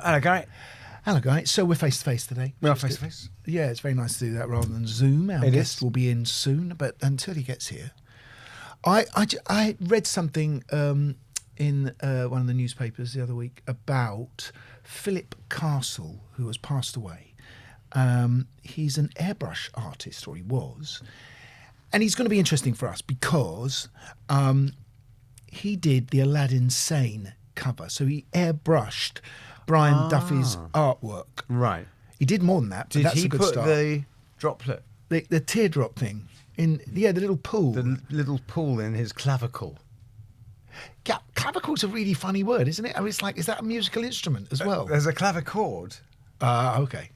Hello, Gary. Hello, guys. So we're face to face today. We are face to face. Yeah, it's very nice to do that rather than Zoom. Our guest will be in soon, but until he gets here, I read something in one of the newspapers the other week about Philip Castle, who has passed away. He's an airbrush artist, or he was, and he's going to be interesting for us because he did the Aladdin Sane cover, so he airbrushed Brian Duffy's artwork. Right. He did more than that. But that's a good put start. the droplet, the teardrop thing in the little pool? the little pool in his clavicle? Yeah, clavicle's a really funny word, isn't it? I mean, it's like, is that a musical instrument as well? There's a clavichord. Okay.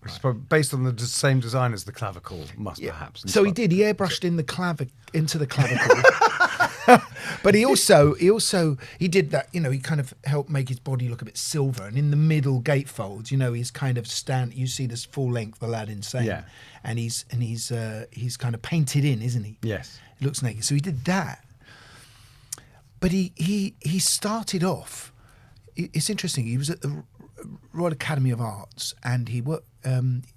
Which is probably based on the same design as the clavicle, perhaps. So he did. He airbrushed into the clavicle. But he did that. You know, he kind of helped make his body look a bit silver. And in the middle gatefolds, you know, he's kind of You see this full length Aladdin Sane. Yeah. And he's kind of painted in, isn't he? Yes. He looks naked. So he did that. But he started off. It's interesting. He was at the Royal Academy of Arts, and he worked.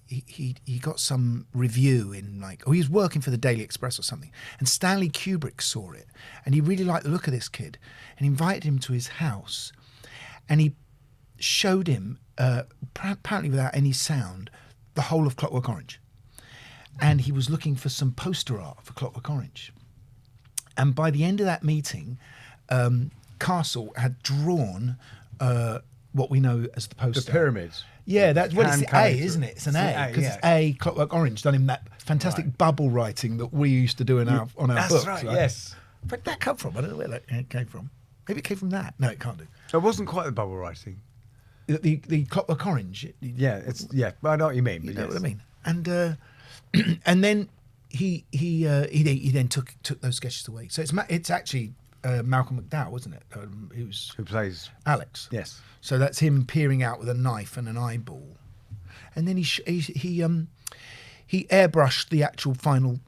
He got some review in he was working for the Daily Express or something, and Stanley Kubrick saw it, and he really liked the look of this kid, and invited him to his house, and he showed him apparently without any sound the whole of Clockwork Orange, and he was looking for some poster art for Clockwork Orange, and by the end of that meeting, Castle had drawn what we know as the poster. The pyramids. Yeah, that's what it's the A, isn't it? It's an A because it's A Clockwork Orange done in that fantastic bubble writing that we used to do on our That's books. right. Yes. Where'd that come from? I don't know where that came from. Maybe it came from that. No, it can't do. So it wasn't quite the bubble writing. The Clockwork Orange. I know what you mean. You know what I mean? And and then he then took those sketches away. So it's actually Malcolm McDowell, wasn't it? Who plays Alex? Yes. So that's him peering out with a knife and an eyeball, and then he airbrushed the actual final,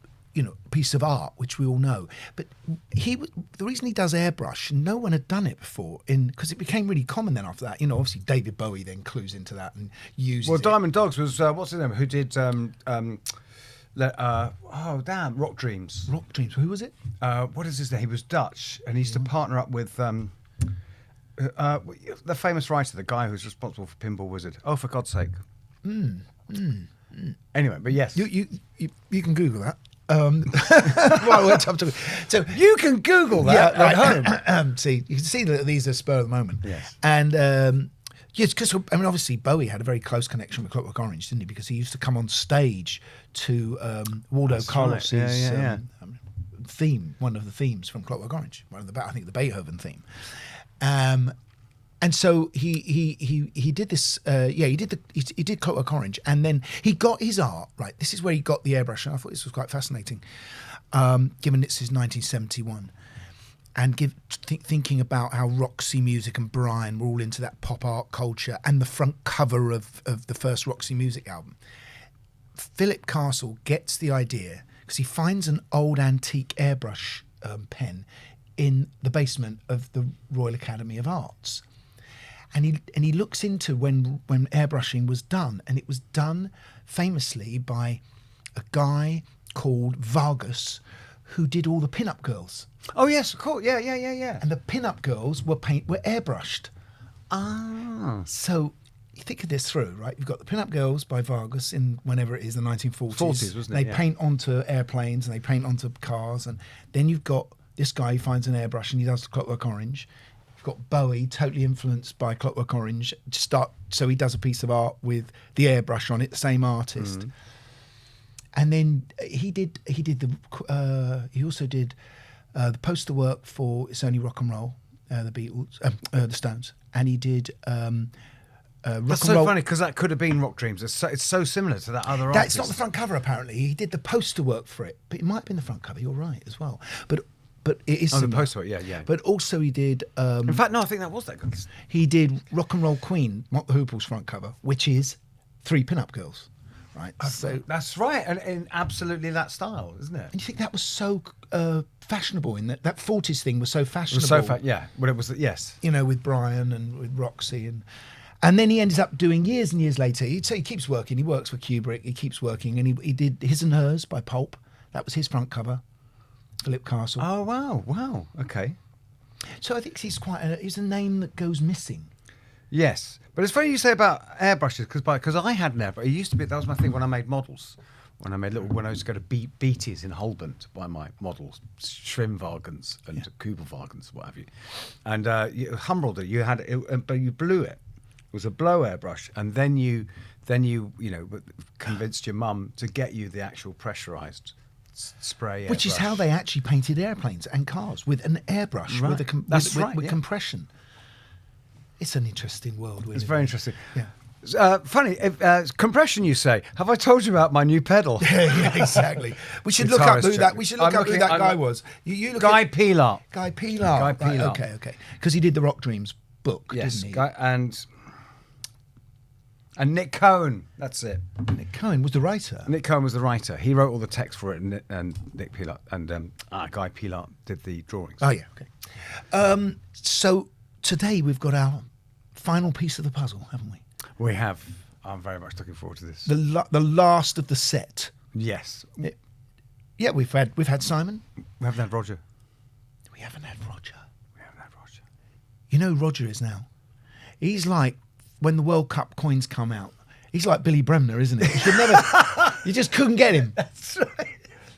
piece of art, which we all know. But the reason he does airbrush, no one had done it before, because it became really common then after that. Obviously David Bowie then clues into that and uses. Well, it. Diamond Dogs was what's his name? Who did Rock Dreams. Rock Dreams. Who was it? What is his name? He was Dutch, and he used to partner up with the famous writer, the guy who's responsible for Pinball Wizard. Oh, for God's sake! Anyway, but yes, you can Google that. So you can Google that at home. See, you can see that these are spur of the moment. Yes, and. Yes, because obviously Bowie had a very close connection with Clockwork Orange, didn't he? Because he used to come on stage to Waldo Carlos's theme, one of the themes from Clockwork Orange, I think the Beethoven theme, and so he did this. He did Clockwork Orange, and then he got his art right. This is where he got the airbrush, and I thought this was quite fascinating, given it's his 1971. And thinking about how Roxy Music and Brian were all into that pop art culture, and the front cover of the first Roxy Music album. Philip Castle gets the idea because he finds an old antique airbrush pen in the basement of the Royal Academy of Arts, and he looks into when airbrushing was done, and it was done famously by a guy called Vargas, who did all the pin-up girls. Oh yes, of course. Yeah. And the pin-up girls were airbrushed. So you think of this through, right? You've got the pin-up girls by Vargas in whenever it is, the 1940s. 40s, wasn't it? They paint onto airplanes and they paint onto cars, and then you've got this guy who finds an airbrush and he does Clockwork Orange. You've got Bowie, totally influenced by Clockwork Orange. So he does a piece of art with the airbrush on it, the same artist. Mm. And then he also did the poster work for It's Only Rock and Roll, the Beatles, the Stones, and he did. That's so funny because that could have been Rock Dreams. It's so similar to that other. That's not the front cover apparently. He did the poster work for it, but it might have been the front cover. You're right as well, but it is. The poster work, yeah. But also he did. In fact, no, I think that was that. He did Rock and Roll Queen, Mott the Hoople's front cover, which is 3 pin-up girls. Right, so that's right, and in absolutely that style, isn't it? And you think that was so fashionable in that 40s thing was so fashionable. It was so well, it was yes. With Brian and with Roxy And then he ended up doing years and years later. He keeps working. He works for Kubrick. He keeps working, and he did His and Hers by Pulp. That was his front cover. Philip Castle. Oh wow, okay. So I think he's a name that goes missing. Yes, but it's funny you say about airbrushes because I had an airbrush. It used to be that was my thing when I made models. When I used to go to Beatties in Holborn to buy my models, Schwimmwagens and Kubelwagens, what have you. And Humboldt, you had it, but you blew it. It was a blow airbrush, and then you convinced your mum to get you the actual pressurized spray airbrush. Which is how they actually painted airplanes and cars, with an airbrush, with compression. It's an interesting world. It's very interesting. Yeah. Funny, compression. You say? Have I told you about my new pedal? Yeah, exactly. We should look up who that. We should look up who that guy was. You look Guy Pilar. Guy Pilar. Right, okay. Because he did the Rock Dreams book, yes, didn't he? And Nick Cohen. That's it. Nick Cohen was the writer. Nick Cohen was the writer. He wrote all the text for it, and Nick Pilar and Guy Pilar did the drawings. Oh yeah, okay. So today we've got our final piece of the puzzle, haven't we? We have. I'm very much looking forward to this. The last of the set. Yes. Yeah, we've had Simon. We haven't had Roger. We haven't had Roger. You know who Roger is now? He's like when the World Cup coins come out. He's like Billy Bremner, isn't he? You just couldn't get him. That's right.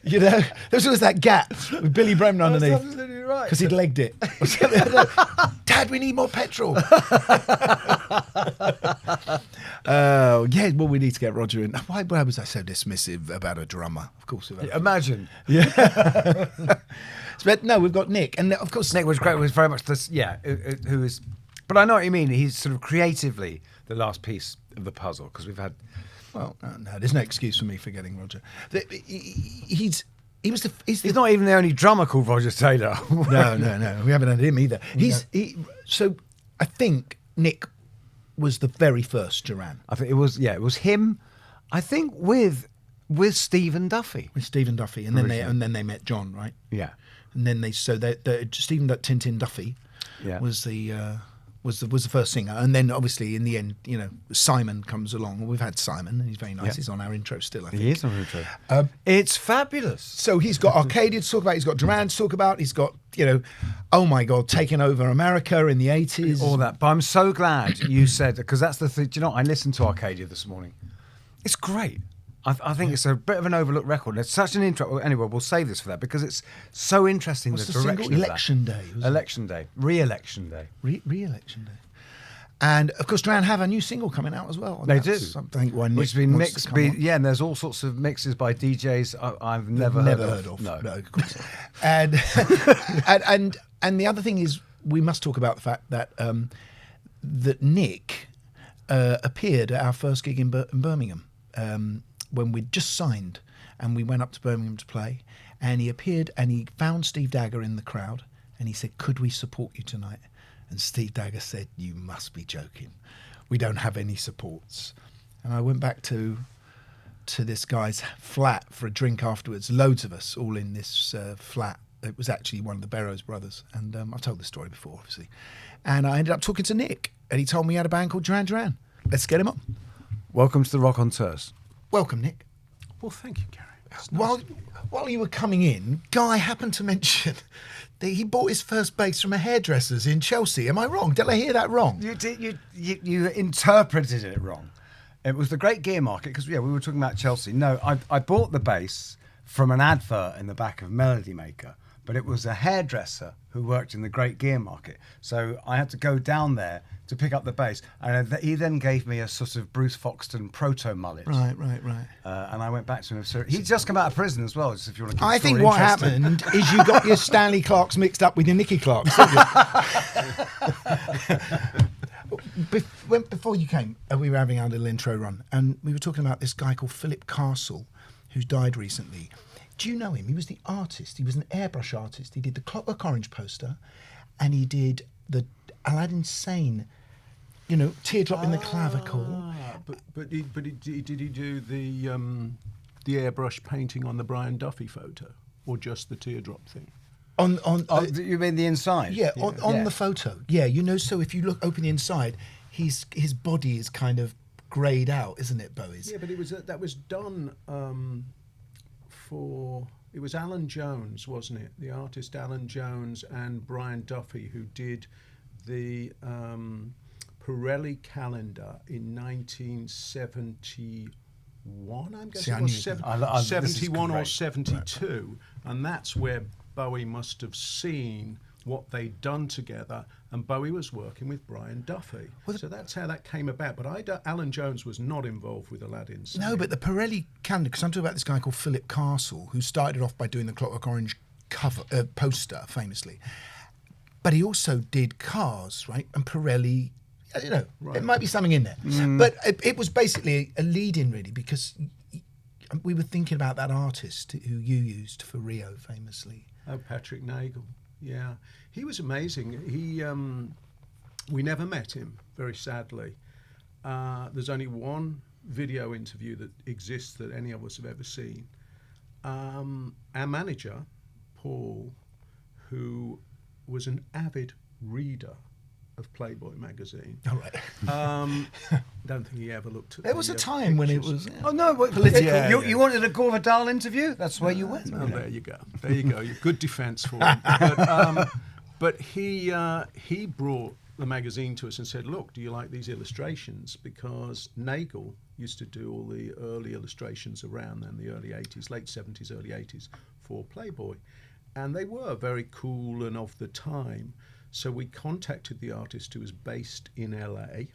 You know, there was always that gap with Billy Bremner underneath. That's absolutely right. Because he'd legged it. Dad, we need more petrol. Yeah, well, we need to get Roger in. Why was I so dismissive about a drummer? Of course. Imagine. Yeah. But no, we've got Nick. And of course, Nick was great. Was very much this, who is... But I know what you mean. He's sort of creatively the last piece of the puzzle, because we've had... Well, no, there's no excuse for me forgetting Roger. He's not even the only drummer called Roger Taylor. No. We haven't had him either. So I think Nick was the very first Duran. I think it was him. I think with Stephen Duffy. With Stephen Duffy, and then they met John, right? Yeah. And then Stephen Tintin Duffy was the first singer, and then obviously in the end, Simon comes along. We've had Simon, and he's very nice. He's on our intro still, I think. He is on our intro. It's fabulous. So he's got Arcadia to talk about. He's got Duran to talk about. He's got, oh my God, taking over America in the 80s. All that. But I'm so glad you said, because that's the thing. Do you know what? I listened to Arcadia this morning. It's great. I think it's a bit of an overlooked record. It's such an intro. Anyway, we'll save this for that because it's so interesting. What's the single? direction Election Day. Election Day. Re-election Day. Re-election Day. And of course, Duran have a new single coming out as well. They do. Something which has been mixed. And there's all sorts of mixes by DJs I've never heard of. No, of course. and the other thing is, we must talk about the fact that that Nick appeared at our first gig in Birmingham. When we'd just signed, and we went up to Birmingham to play, and he appeared and he found Steve Dagger in the crowd, and he said, "Could we support you tonight?" And Steve Dagger said, "You must be joking. We don't have any supports." And I went back to this guy's flat for a drink afterwards, loads of us all in this flat. It was actually one of the Barrows brothers, and I've told this story before, obviously. And I ended up talking to Nick, and he told me he had a band called Duran Duran. Let's get him on. Welcome to the Rockonteurs. Welcome, Nick. Well, thank you, Gary. While you were coming in, Guy happened to mention that he bought his first bass from a hairdresser's in Chelsea. Am I wrong? Did I hear that wrong? You interpreted it wrong. It was the Great Gear Market, because we were talking about Chelsea. No, I bought the bass from an advert in the back of Melody Maker, but it was a hairdresser who worked in the Great Gear Market. So I had to go down there to pick up the bass, and he then gave me a sort of Bruce Foxton proto mullet. Right. And I went back to him. So he'd just come out of prison as well, just if you want to keep I think what happened is you got your Stanley Clarks mixed up with your Nicky Clarks, didn't you? Before you came, we were having our little intro run, and we were talking about this guy called Philip Castle, who's died recently. Do you know him? He was the artist. He was an airbrush artist. He did the Clockwork Orange poster, and he did the Aladdin Sane, Teardrop in the Clavicle. But did he do the airbrush painting on the Brian Duffy photo, or just the teardrop thing? You mean the inside? Yeah, on the photo. Yeah, so if you open the inside, his body is kind of greyed out, isn't it, Bowie's? Yeah, but that was done for. It was Alan Jones, wasn't it? The artist Alan Jones and Brian Duffy, who did the Pirelli calendar in 1971. I'm guessing it was 71 or 72, and that's where Bowie must have seen what they'd done together, and Bowie was working with Brian Duffy. So that's how that came about. But Alan Jones was not involved with Aladdin. No, but the Pirelli calendar, because I'm talking about this guy called Philip Castle, who started off by doing the Clockwork Orange cover poster, famously. But he also did Cars, right? And Pirelli, you know, It might be something in there. But it was basically a lead-in, really, because we were thinking about that artist who you used for Rio, famously. Oh, Patrick Nagel. Yeah, he was amazing. We never met him, very sadly. There's only one video interview that exists that any of us have ever seen. Our manager, Paul, who was an avid reader of Playboy magazine. All right. Don't think he ever looked at. There was a time when it was. Oh no! Political. You wanted a Gore Vidal interview? That's where you went. Oh, there you go. There you go. Good defence for him. But he brought the magazine to us and said, "Look, do you like these illustrations?" Because Nagel used to do all the early illustrations around then, the early 80s, late 70s, early 80s for Playboy, and they were very cool and of the time. So we contacted the artist, who was based in LA,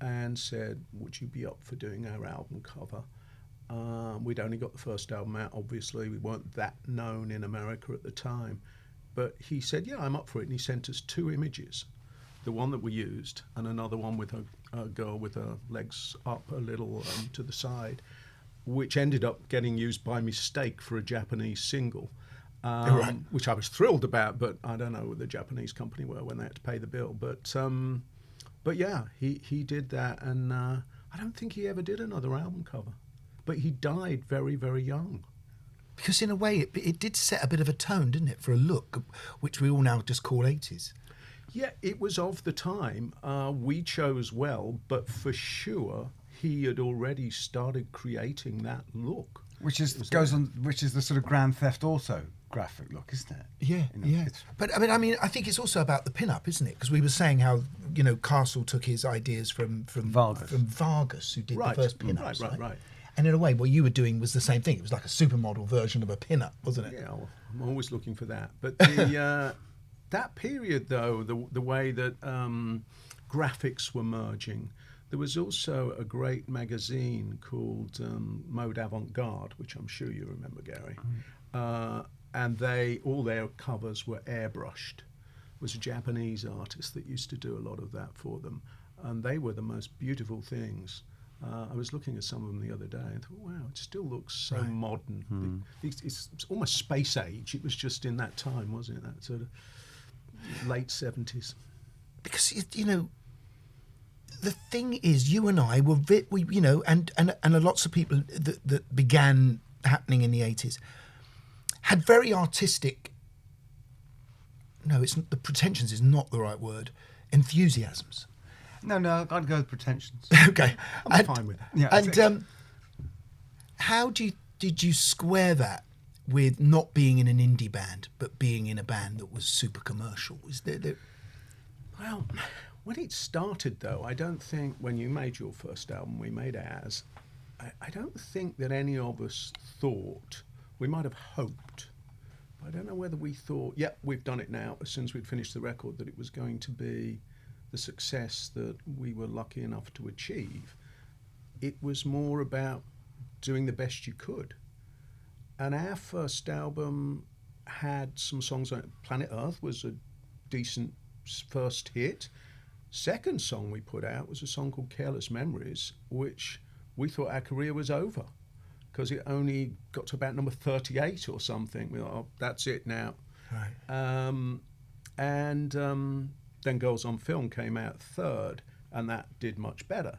and said, would you be up for doing our album cover? We'd only got the first album out, obviously. We weren't that known in America at the time. But he said, yeah, I'm up for it. And he sent us 2 images, the one that we used and another one with a girl with her legs up a little to the side, which ended up getting used by mistake for a Japanese single. Which I was thrilled about, but I don't know what the Japanese company were when they had to pay the bill. But yeah, he did that, and I don't think he ever did another album cover. But he died very, very young. Because in a way, it did set a bit of a tone, didn't it, for a look, which we all now just call 80s. Yeah, it was of the time. We chose well, but for sure, he had already started creating that look. Which is the sort of Grand Theft Auto graphic look, isn't it? Yeah, yeah. But I mean, I think it's also about the pin-up, isn't it? Because we were saying how Castle took his ideas from Vargas, who did the first pin-ups, right. And in a way, what you were doing was the same thing. It was like a supermodel version of a pin-up, wasn't it? Yeah, well, I'm always looking for that. But the that period, though, the way that graphics were merging. There was also a great magazine called Mode Avant-Garde, which I'm sure you remember, Gary. And all their covers were airbrushed. It was a Japanese artist that used to do a lot of that for them. And they were the most beautiful things. I was looking at some of them the other day and thought, wow, it still looks so modern. It's almost space age. It was just in that time, wasn't it? That sort of late 70s. Because, the thing is, you and I were, and lots of people that began happening in the 80s had very artistic. No, it's not, the pretensions is not the right word. Enthusiasms. No, I'd go with pretensions. Okay, I'm fine with that. Yeah, and how did you square that with not being in an indie band but being in a band that was super commercial? Was there? Well, when it started, though, I don't think when you made your first album, we made ours. I don't think that any of us thought. We might have hoped. But I don't know whether we thought, yep, we've done it now, as soon as we'd finished the record, that it was going to be the success that we were lucky enough to achieve. It was more about doing the best you could. And our first album had some songs on it. Planet Earth was a decent first hit. Second song we put out was a song called Careless Memories, which we thought our career was over because it only got to about number 38 or something. We thought, oh, that's it now. Right. Then Girls on Film came out third, and that did much better.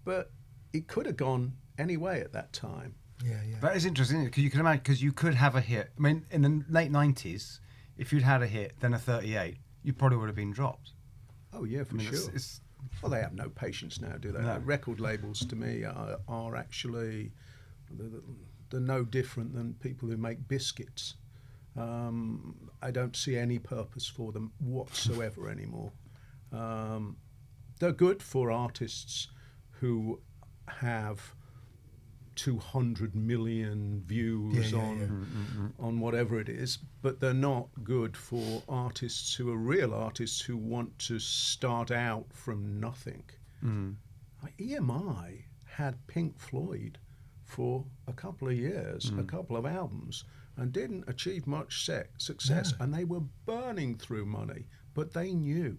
But it could have gone any way at that time. Yeah. That is interesting, because you can imagine, because you could have a hit. I mean, in the late 90s, if you'd had a hit, then a 38, you probably would have been dropped. Oh, yeah, for sure. well, they have no patience now, do they? No. Record labels, to me, are actually, they're no different than people who make biscuits. I don't see any purpose for them whatsoever anymore. They're good for artists who have 200 million views on whatever it is, but they're not good for artists who are real artists who want to start out from nothing. Like EMI had Pink Floyd for a couple of years, a couple of albums, and didn't achieve much success, and they were burning through money, but they knew.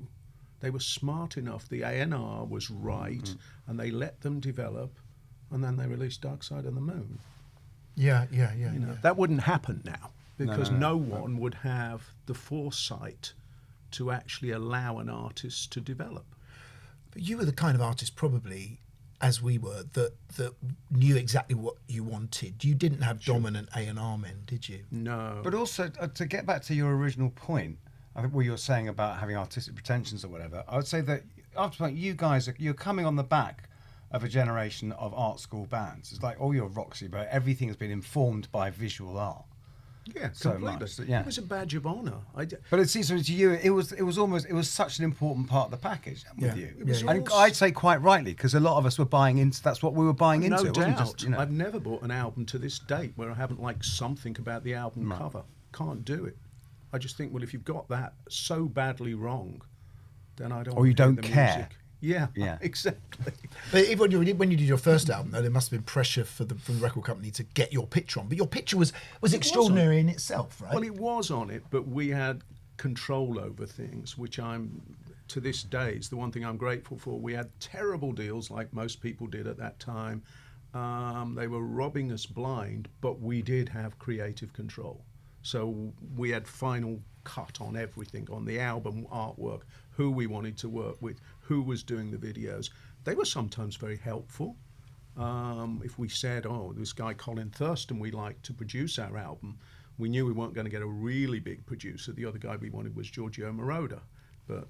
They were smart enough, the A&R was right, and they let them develop, and then they released Dark Side of the Moon. Yeah. That wouldn't happen now, because No. no one would have the foresight to actually allow an artist to develop. But you were the kind of artist, probably, as we were, that knew exactly what you wanted. You didn't have dominant A&R men, did you? No. But also, to get back to your original point, I think what you were saying about having artistic pretensions or whatever, I would say that ultimately you guys, you're coming on the back of a generation of art school bands. It's like all your Roxy, but everything has been informed by visual art. Yeah, so completely. much, yeah. It was a badge of honour. But it seems to you, it was such an important part of the package with you. It was And all- I'd say quite rightly, because a lot of us were buying into. That's what we were buying into. No It wasn't doubt. just, you know. I've never bought an album to this date where I haven't liked something about the album cover. Can't do it. I just think, well, if you've got that so badly wrong, then I don't. Or you want to hear don't the care. music. Yeah, Yeah. exactly. But even when you did your first album, though, there must have been pressure from the record company to get your picture on. But your picture was extraordinary in itself, right? Well, it was on it, but we had control over things, which I'm, to this day, is the one thing I'm grateful for. We had terrible deals, like most people did at that time. They were robbing us blind, but we did have creative control. So we had final cut on everything, on the album artwork, who we wanted to work with, who was doing the videos. They were sometimes very helpful. If we said, oh, this guy Colin Thurston we'd like to produce our album, we knew we weren't going to get a really big producer. The other guy we wanted was Giorgio Moroder, but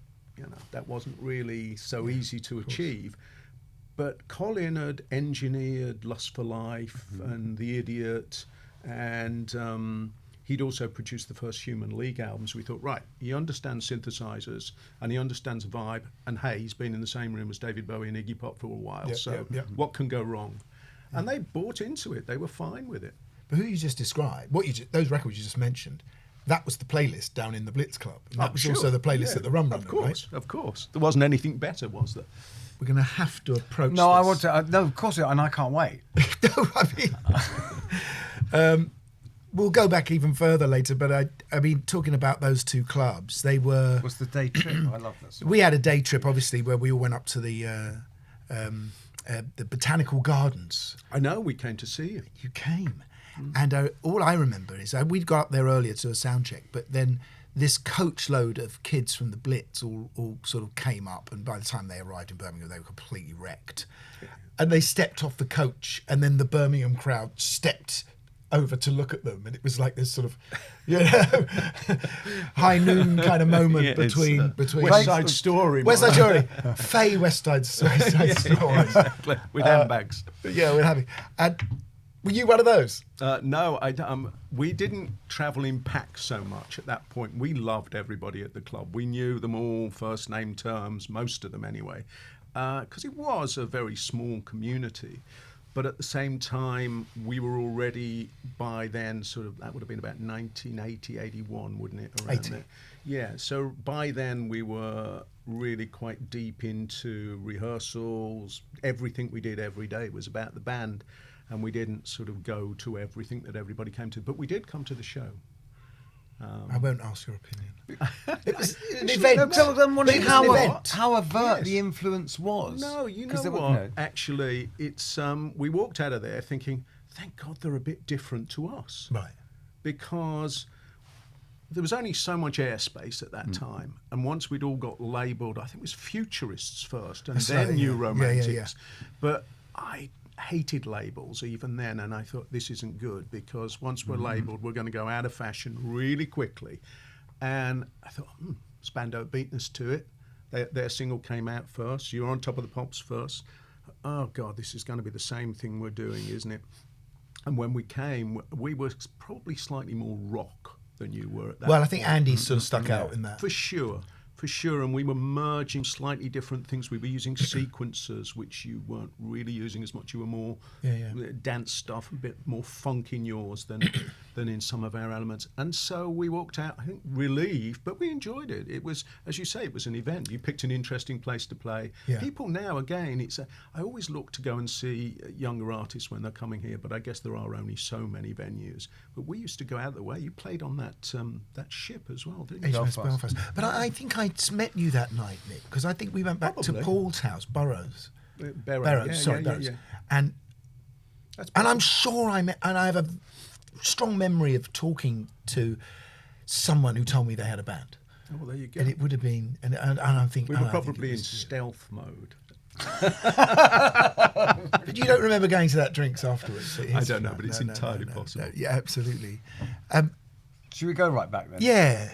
that wasn't really so easy to achieve. But Colin had engineered Lust for Life and The Idiot, and he'd also produced the first Human League albums. We thought, right, he understands synthesizers and he understands vibe, and hey, he's been in the same room as David Bowie and Iggy Pop for a while, what can go wrong? And they bought into it. They were fine with it. But who you just described, those records you just mentioned, that was the playlist down in the Blitz Club. And that was also the playlist at the Rum Run, right? Of course. There wasn't anything better, was there? We're going to have to approach No, this. I want to. No, of course, and I can't wait. No, I mean, we'll go back even further later. But I mean, talking about those two clubs, they were. What's the day trip? I love this. We had a day trip, obviously, where we all went up to the botanical gardens. I know, we came to see you. You came, and all I remember is we'd got up there earlier to a sound check, but then this coach load of kids from the Blitz all sort of came up, and by the time they arrived in Birmingham, they were completely wrecked. And they stepped off the coach, and then the Birmingham crowd stepped over to look at them, and it was like this sort of, high noon kind of moment between West Side Story. West Side Story, Faye West Side Story. Exactly. With handbags. Yeah, we're having. And were you one of those? No, we didn't travel in packs so much at that point. We loved everybody at the club. We knew them all, first name terms, most of them anyway, because it was a very small community. But at the same time, we were already by then that would have been about 1980, 81, wouldn't it? Around 80. there. Yeah, so by then we were really quite deep into rehearsals. Everything we did every day was about the band. And we didn't sort of go to everything that everybody came to, but we did come to the show. I won't ask your opinion. It was an No, event. tell them It was an event. how overt the influence was. No, you know 'Cause there what? were- Actually, it's we walked out of there thinking, thank God they're a bit different to us. Right. Because there was only so much airspace at that time. And once we'd all got labelled, I think it was futurists first and That's then right, new yeah. romantics. Yeah. But I hated labels even then, and I thought this isn't good, because once we're labelled, we're going to go out of fashion really quickly. And I thought, Spandau beat us to it. Their single came out first. You were on Top of the Pops first. Oh, God, this is going to be the same thing we're doing, isn't it? And when we came, we were probably slightly more rock than you were at that Well, I think point. Andy sort of stuck out in that. For sure. And we were merging slightly different things. We were using sequencers, which you weren't really using as much. You were more dance stuff, a bit more funk in yours than in some of our elements. And so we walked out, I think, relieved, but we enjoyed it. It was, as you say, it was an event. You picked an interesting place to play. Yeah. People now, again, I always look to go and see younger artists when they're coming here, but I guess there are only so many venues. But we used to go out the way. You played on that ship as well, didn't you? HMS Belfast. But I think I met you that night, Nick, because I think we went back to Paul's house, Burroughs. Burroughs. And I'm sure and I have a strong memory of talking to someone who told me they had a band. Oh, well, there you go. And it would have been, and I think... We were probably in stealth mode. But you don't remember going to that drinks afterwards? I don't know, but it's entirely possible. No, yeah, absolutely. Should we go right back then? Yeah.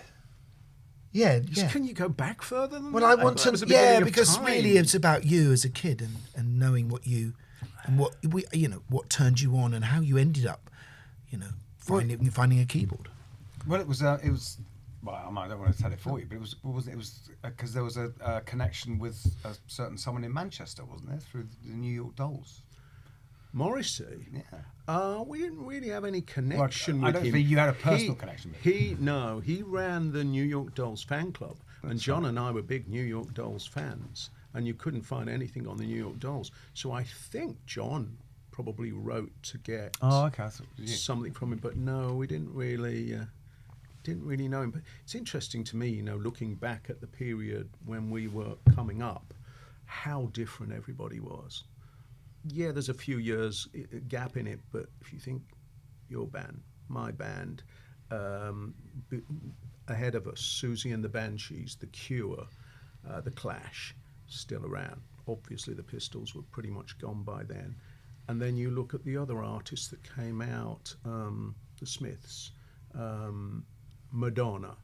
Yeah. Can you go back further than well, that? I want to. Yeah, because really, it's about you as a kid and knowing what you and what turned you on and how you ended up, finding a keyboard. Well, it was. Well, I don't want to tell it for you, but it was because there was a connection with a certain someone in Manchester, wasn't there, through the New York Dolls? Morrissey? Yeah. We didn't really have any connection with him. I don't think you had a personal connection with him. He ran the New York Dolls fan club, and John and I were big New York Dolls fans, and you couldn't find anything on the New York Dolls. So I think John probably wrote to get something from him, but no, we didn't really know him. But it's interesting to me, looking back at the period when we were coming up, how different everybody was. Yeah, there's a few years gap in it, but if you think your band, my band, ahead of us, Susie and the Banshees, The Cure, The Clash, still around. Obviously, the Pistols were pretty much gone by then. And then you look at the other artists that came out, the Smiths, Madonna,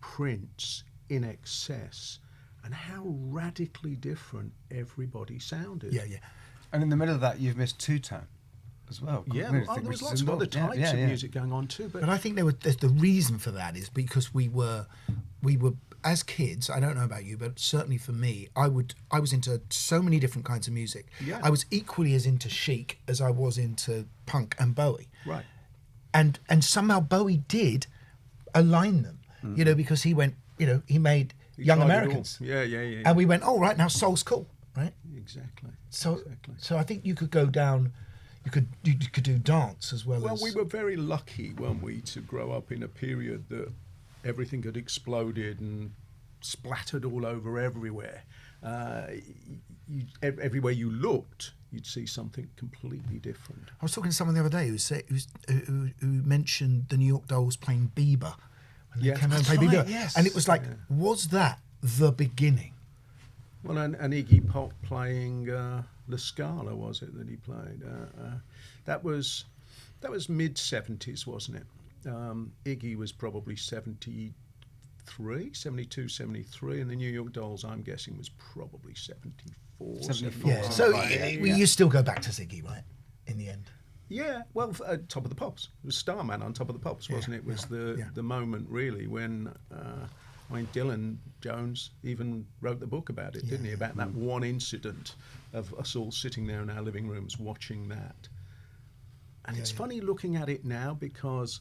Prince, In Excess, and how radically different everyody sounded. Yeah. And in the middle of that, you've missed Two-Tone as well. Yeah, there was lots of other types of music going on too. But I think the reason for that is because we were as kids. I don't know about you, but certainly for me, I was into so many different kinds of music. Yeah. I was equally as into Chic as I was into punk and Bowie. Right. And somehow Bowie did align them, because he went, he made Young Americans. Yeah. And we went, oh, right, now soul's cool, right? Exactly. So I think you could go down, you could do dance as well as... Well, we were very lucky, weren't we, to grow up in a period that everything had exploded and splattered all over everywhere. Everywhere you looked, you'd see something completely different. I was talking to someone the other day who mentioned the New York Dolls playing Bieber. When they came out and played Bieber. Yes. And it was like, was that the beginning? Well, and Iggy Pop playing La Scala, was it, that he played? That was mid-70s, wasn't it? Iggy was probably 72, 73, and the New York Dolls, I'm guessing, was probably 74. 74. Yeah, so you still go back to Ziggy, right, in the end? Yeah, well, Top of the Pops. It was Starman on Top of the Pops, wasn't it? It was the moment, really, when... Dylan Jones even wrote the book about it, didn't he? About that one incident of us all sitting there in our living rooms watching that. And it's funny looking at it now because,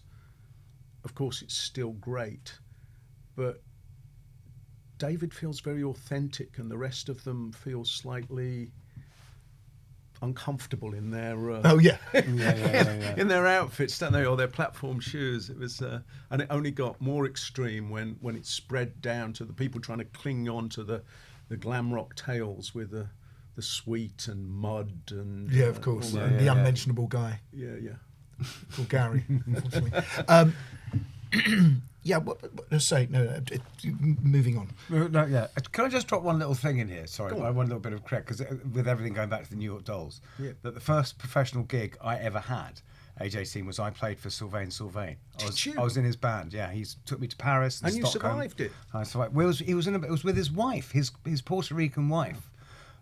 of course, it's still great, but David feels very authentic and the rest of them feel slightly uncomfortable in their in their outfits, don't they, or their platform shoes. It was and it only got more extreme when it spread down to the people trying to cling on to the glam rock tales with the sweet and mud and of course, and the unmentionable guy called Gary, unfortunately. Moving on. Can I just drop one little thing in here? Sorry, one little bit of credit, because with everything going back to the New York Dolls, that the first professional gig I ever had, age 18 was I played for Sylvain Sylvain. Did you? I was in his band. Yeah, he took me to Paris and And you Stockholm. survived it? I survived. Well, it was with his wife, his Puerto Rican wife,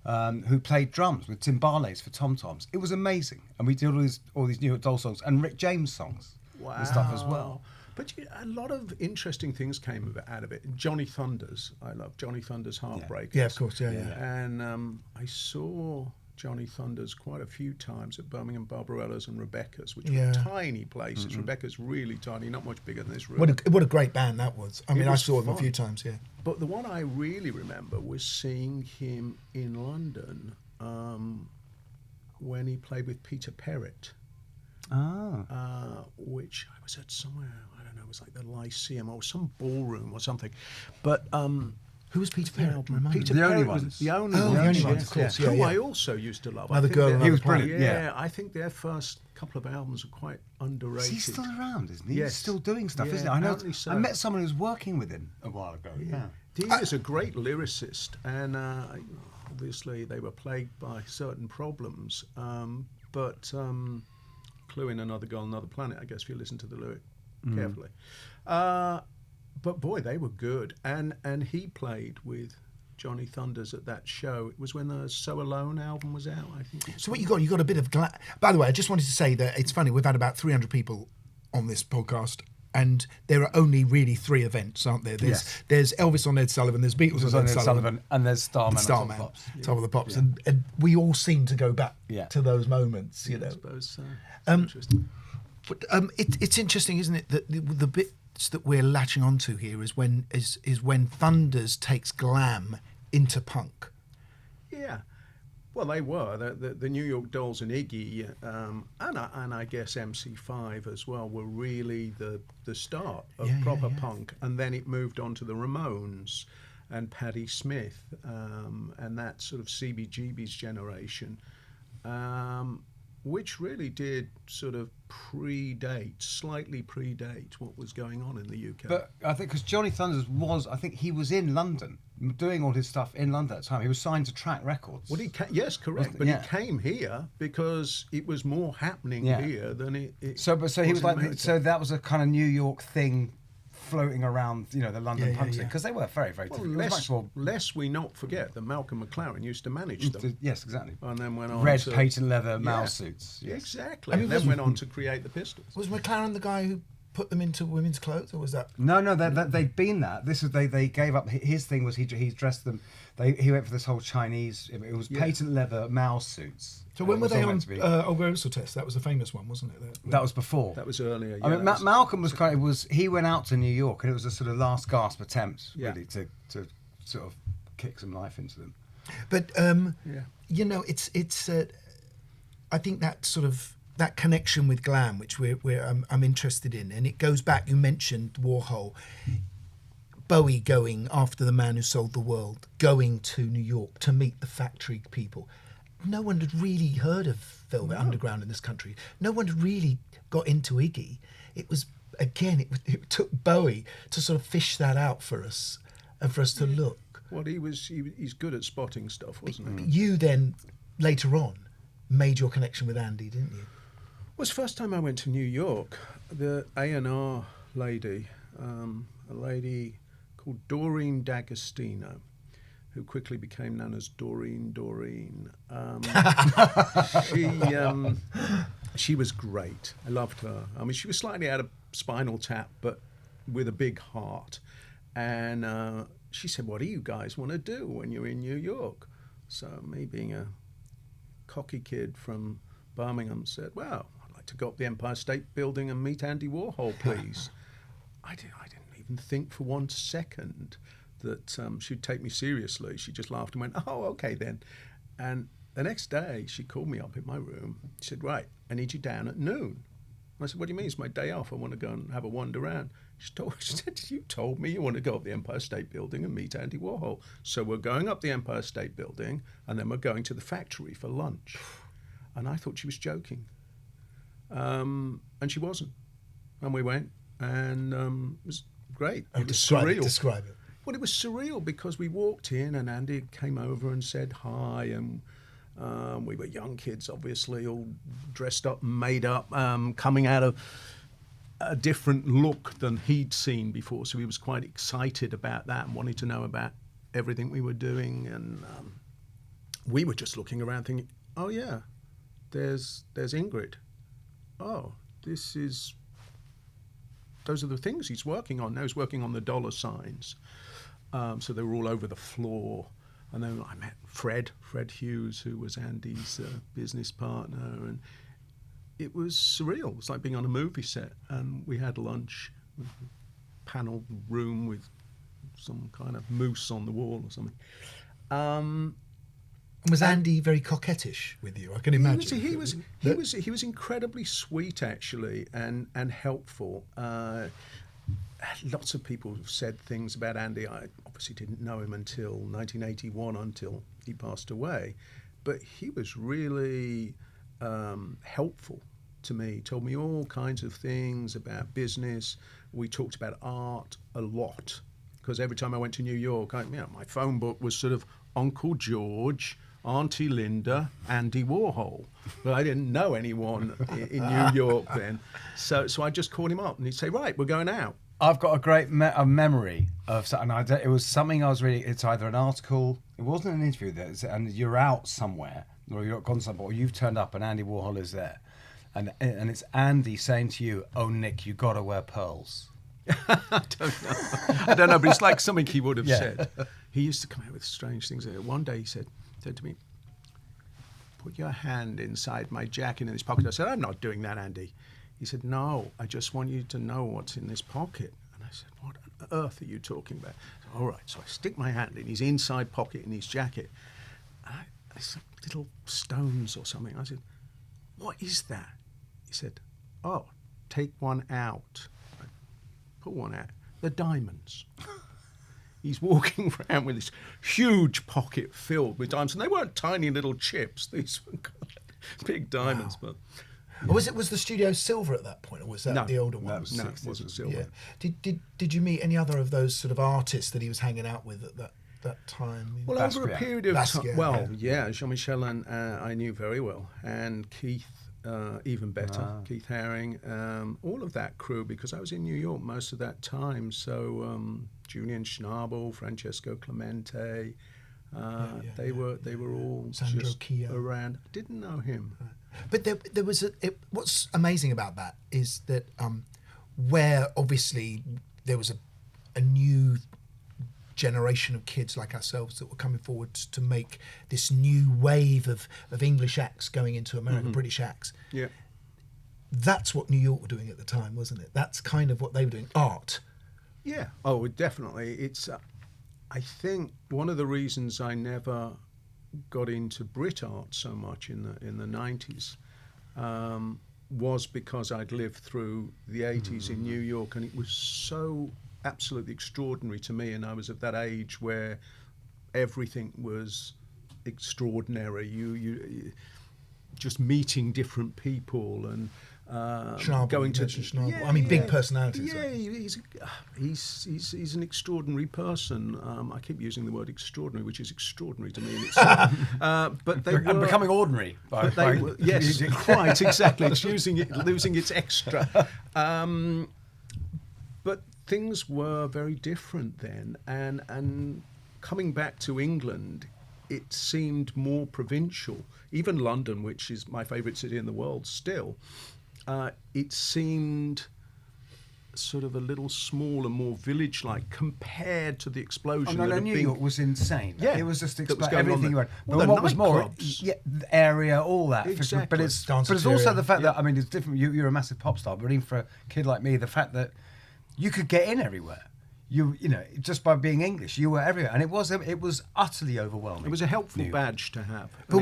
who played drums with timbales for tom-toms. It was amazing, and we did all these New York Dolls songs and Rick James songs and stuff as well. But a lot of interesting things came out of it. Johnny Thunders, I love Johnny Thunders' Heartbreakers. Yeah, of course, yeah. And I saw Johnny Thunders quite a few times at Birmingham Barbarella's and Rebecca's, which were tiny places. Rebecca's really tiny, not much bigger than this room. What a great band that was. I mean, I saw them a fun. few times, yeah. But the one I really remember was seeing him in London when he played with Peter Perrett. Which I was at somewhere, I don't know, it was like the Lyceum or some ballroom or something. But who was Peter Perrett? Peter The Perrett only was ones. the only Oh, ones, the only yes, ones, of course, yeah, who yeah. I also used to love. Another I think Girl, their- Another He was Planet. brilliant. Yeah, I think their first couple of albums are quite underrated. He's still around, isn't he? Yes. He's still doing stuff, Yeah, isn't he? I know. apparently so. I met someone who was working with him a while ago. Yeah. He is a great lyricist, and obviously they were plagued by certain problems. But Clue in Another Girl, Another Planet, I guess, if you listen to the lyric carefully. But boy, they were good. And he played with Johnny Thunders at that show. It was when the So Alone album was out, I think. So what you got a bit of... By the way, I just wanted to say that it's funny, we've had about 300 people on this podcast, and there are only really 3 events, aren't there? There's Elvis on Ed Sullivan, there's Beatles on Ed Sullivan, and there's Starman. Starman, Top of the Pops. Top of the Pops. And we all seem to go back to those moments, you know. I suppose interesting. But it's interesting, isn't it, that the bits that we're latching onto here is when Thunders takes glam into punk. Yeah. Well, they were. The New York Dolls and Iggy, and I guess MC5 as well, were really the start of proper punk. And then it moved on to the Ramones and Patti Smith and that sort of CBGB's generation, which really did sort of slightly predate what was going on in the UK. But I think because Johnny Thunders he was in London doing all his stuff in London at the time. He was signed to Track Records. Well, yes, correct. But he came here because it was more happening here than it. So he was in like, America. so that was a kind of New York thing, floating around, the London punk scene, because they were very, very different. It was much more. Lest we not forget that Malcolm McLaren used to manage them. Yes, exactly. And then went on Red to patent leather mouse suits. Yes. Exactly. I mean, and then went on to create the Pistols. Was McLaren the guy who put them into women's clothes, or was that... No, they'd been that. This was they gave up. His thing was he dressed them. He went for this whole Chinese. It was patent leather mouse suits. So when were they on Old Whistle Test? That was a famous one, wasn't it? That was before. That was earlier. I mean, Malcolm was he went out to New York, and it was a sort of last gasp attempt, really, to sort of kick some life into them. But it's I think that sort of that connection with glam, which I'm interested in, and it goes back. You mentioned Warhol, Bowie going after the man who sold the world, going to New York to meet the factory people. No one had really heard of Velvet Underground in this country. No one had really got into Iggy. It was, again, it took Bowie to sort of fish that out for us and for us to look. Well, he's good at spotting stuff, wasn't he? You then, later on, made your connection with Andy, didn't you? It was the first time I went to New York. The A&R lady, a lady called Doreen D'Agostino, who quickly became known as Doreen. She was great. I loved her. I mean, she was slightly out of Spinal Tap, but with a big heart. And she said, "What do you guys want to do when you're in New York?" So me, being a cocky kid from Birmingham, said, "Well, I'd like to go up the Empire State Building and meet Andy Warhol, please." I didn't even think for 1 second that she'd take me seriously. She just laughed and went, "Oh, okay then." And the next day, she called me up in my room. She said, "Right, I need you down at noon." I said, "What do you mean? It's my day off. I want to go and have a wander around." She said, "You told me you want to go up the Empire State Building and meet Andy Warhol. So we're going up the Empire State Building, and then we're going to the factory for lunch." And I thought she was joking. And she wasn't. And we went, and it was great. It was surreal. Describe it. Well, it was surreal because we walked in and Andy came over and said hi, and We were young kids, obviously, all dressed up and made up, coming out of a different look than he'd seen before. So he was quite excited about that and wanted to know about everything we were doing. And we were just looking around thinking, oh, yeah, there's Ingrid. Oh, those are the things he's working on. Now he's working on the dollar signs. So they were all over the floor. And then I met Fred Hughes, who was Andy's business partner, and it was surreal. It was like being on a movie set. And we had lunch, a panelled room with some kind of moose on the wall or something. Was Andy very coquettish with you? I can imagine. He was incredibly sweet, actually, and helpful. Lots of people have said things about Andy. I obviously didn't know him until 1981, until he passed away. But he was really helpful to me. He told me all kinds of things about business. We talked about art a lot. Because every time I went to New York, my phone book was sort of Uncle George, Auntie Linda, Andy Warhol. But I didn't know anyone in New York then. So I just called him up and he'd say, right, we're going out. I've got a great memory of something. It was something I was reading. It's either an article, it wasn't an interview, and you're out somewhere, or you're gone somewhere, or you've turned up and Andy Warhol is there. And it's Andy saying to you, oh, Nick, you got to wear pearls. I don't know, but it's like something he would have said. He used to come out with strange things. One day he said to me, put your hand inside my jacket in this pocket. I said, I'm not doing that, Andy. He said, no, I just want you to know what's in this pocket. And I said, what on earth are you talking about? Said, all right, so I stick my hand in his inside pocket in his jacket. And I said, little stones or something. I said, what is that? He said, oh, take one out. I put one out. They're diamonds. He's walking around with this huge pocket filled with diamonds. And they weren't tiny little chips. These were big diamonds. Wow. But Was the studio silver at that point, or was that the older one? No, it wasn't silver. Yeah. Did you meet any other of those sort of artists that he was hanging out with at that time? Well, over a period of time. Yeah. Jean-Michel and I knew very well, and Keith even better. Keith Haring, all of that crew, because I was in New York most of that time. So Julian Schnabel, Francesco Clemente. They were all Sandro just Chio. around. Didn't know him. But there was what's amazing about that is that where obviously there was a new generation of kids like ourselves that were coming forward to make this new wave of English acts going into American, British acts. Yeah. That's what New York were doing at the time, wasn't it? That's kind of what they were doing, art. Yeah. Oh, definitely. It's. I think one of the reasons I never got into Brit art so much in the 90s was because I'd lived through the 80s in New York, and it was so absolutely extraordinary to me, and I was at that age where everything was extraordinary. You just meeting different people and going to big personalities. Yeah, he's an extraordinary person. I keep using the word extraordinary, which is extraordinary to me in itself. But they were becoming ordinary. Yes, quite exactly. It's losing its extra. But things were very different then, and coming back to England, it seemed more provincial. Even London, which is my favourite city in the world still, it seemed sort of a little smaller, more village-like compared to the explosion. New York was insane. Yeah, it was just everything you went. Well, but what was more, nightclubs. the area, all that. Exactly. But it's also the fact that it's different. You're a massive pop star, but even for a kid like me, the fact that you could get in everywhere. You know, just by being English, you were everywhere, and it was utterly overwhelming. It was a helpful badge to have. But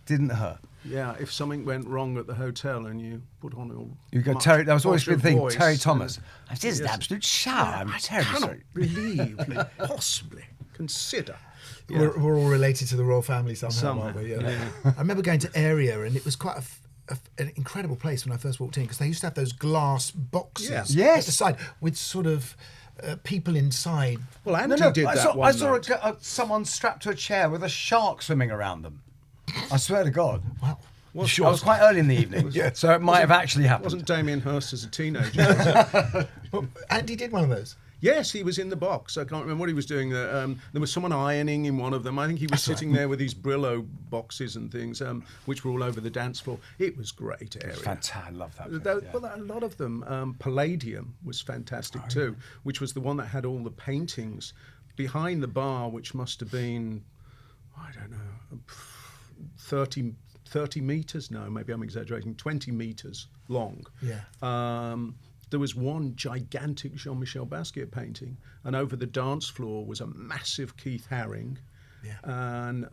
didn't hurt. Yeah, if something went wrong at the hotel and you put on all you go Terry. That was always a good thing. Terry voice, Thomas. This is an absolute shower. I'm terribly cannot sorry. believe you possibly consider. Yeah. We're all related to the royal family somehow. Aren't we? Yeah. I remember going to Area, and it was quite an incredible place when I first walked in, because they used to have those glass boxes at the side with sort of people inside. Well, Andy did that one I saw night. someone strapped to a chair with a shark swimming around them. I swear to God. Wow. Well, I was quite early in the evening, so it might have actually happened. Wasn't Damien Hirst as a teenager? Was it? Well, Andy did one of those. Yes, he was in the box. I can't remember what he was doing. There was someone ironing in one of them. I think he was sitting there with these Brillo boxes and things, which were all over the dance floor. It was great area. Fantastic. I love that. Well, a lot of them. Palladium was fantastic too, which was the one that had all the paintings behind the bar, which must have been, I don't know, 30 meters. No, maybe I'm exaggerating. 20 meters long. Yeah. There was one gigantic Jean-Michel Basquiat painting, and over the dance floor was a massive Keith Haring. Yeah. And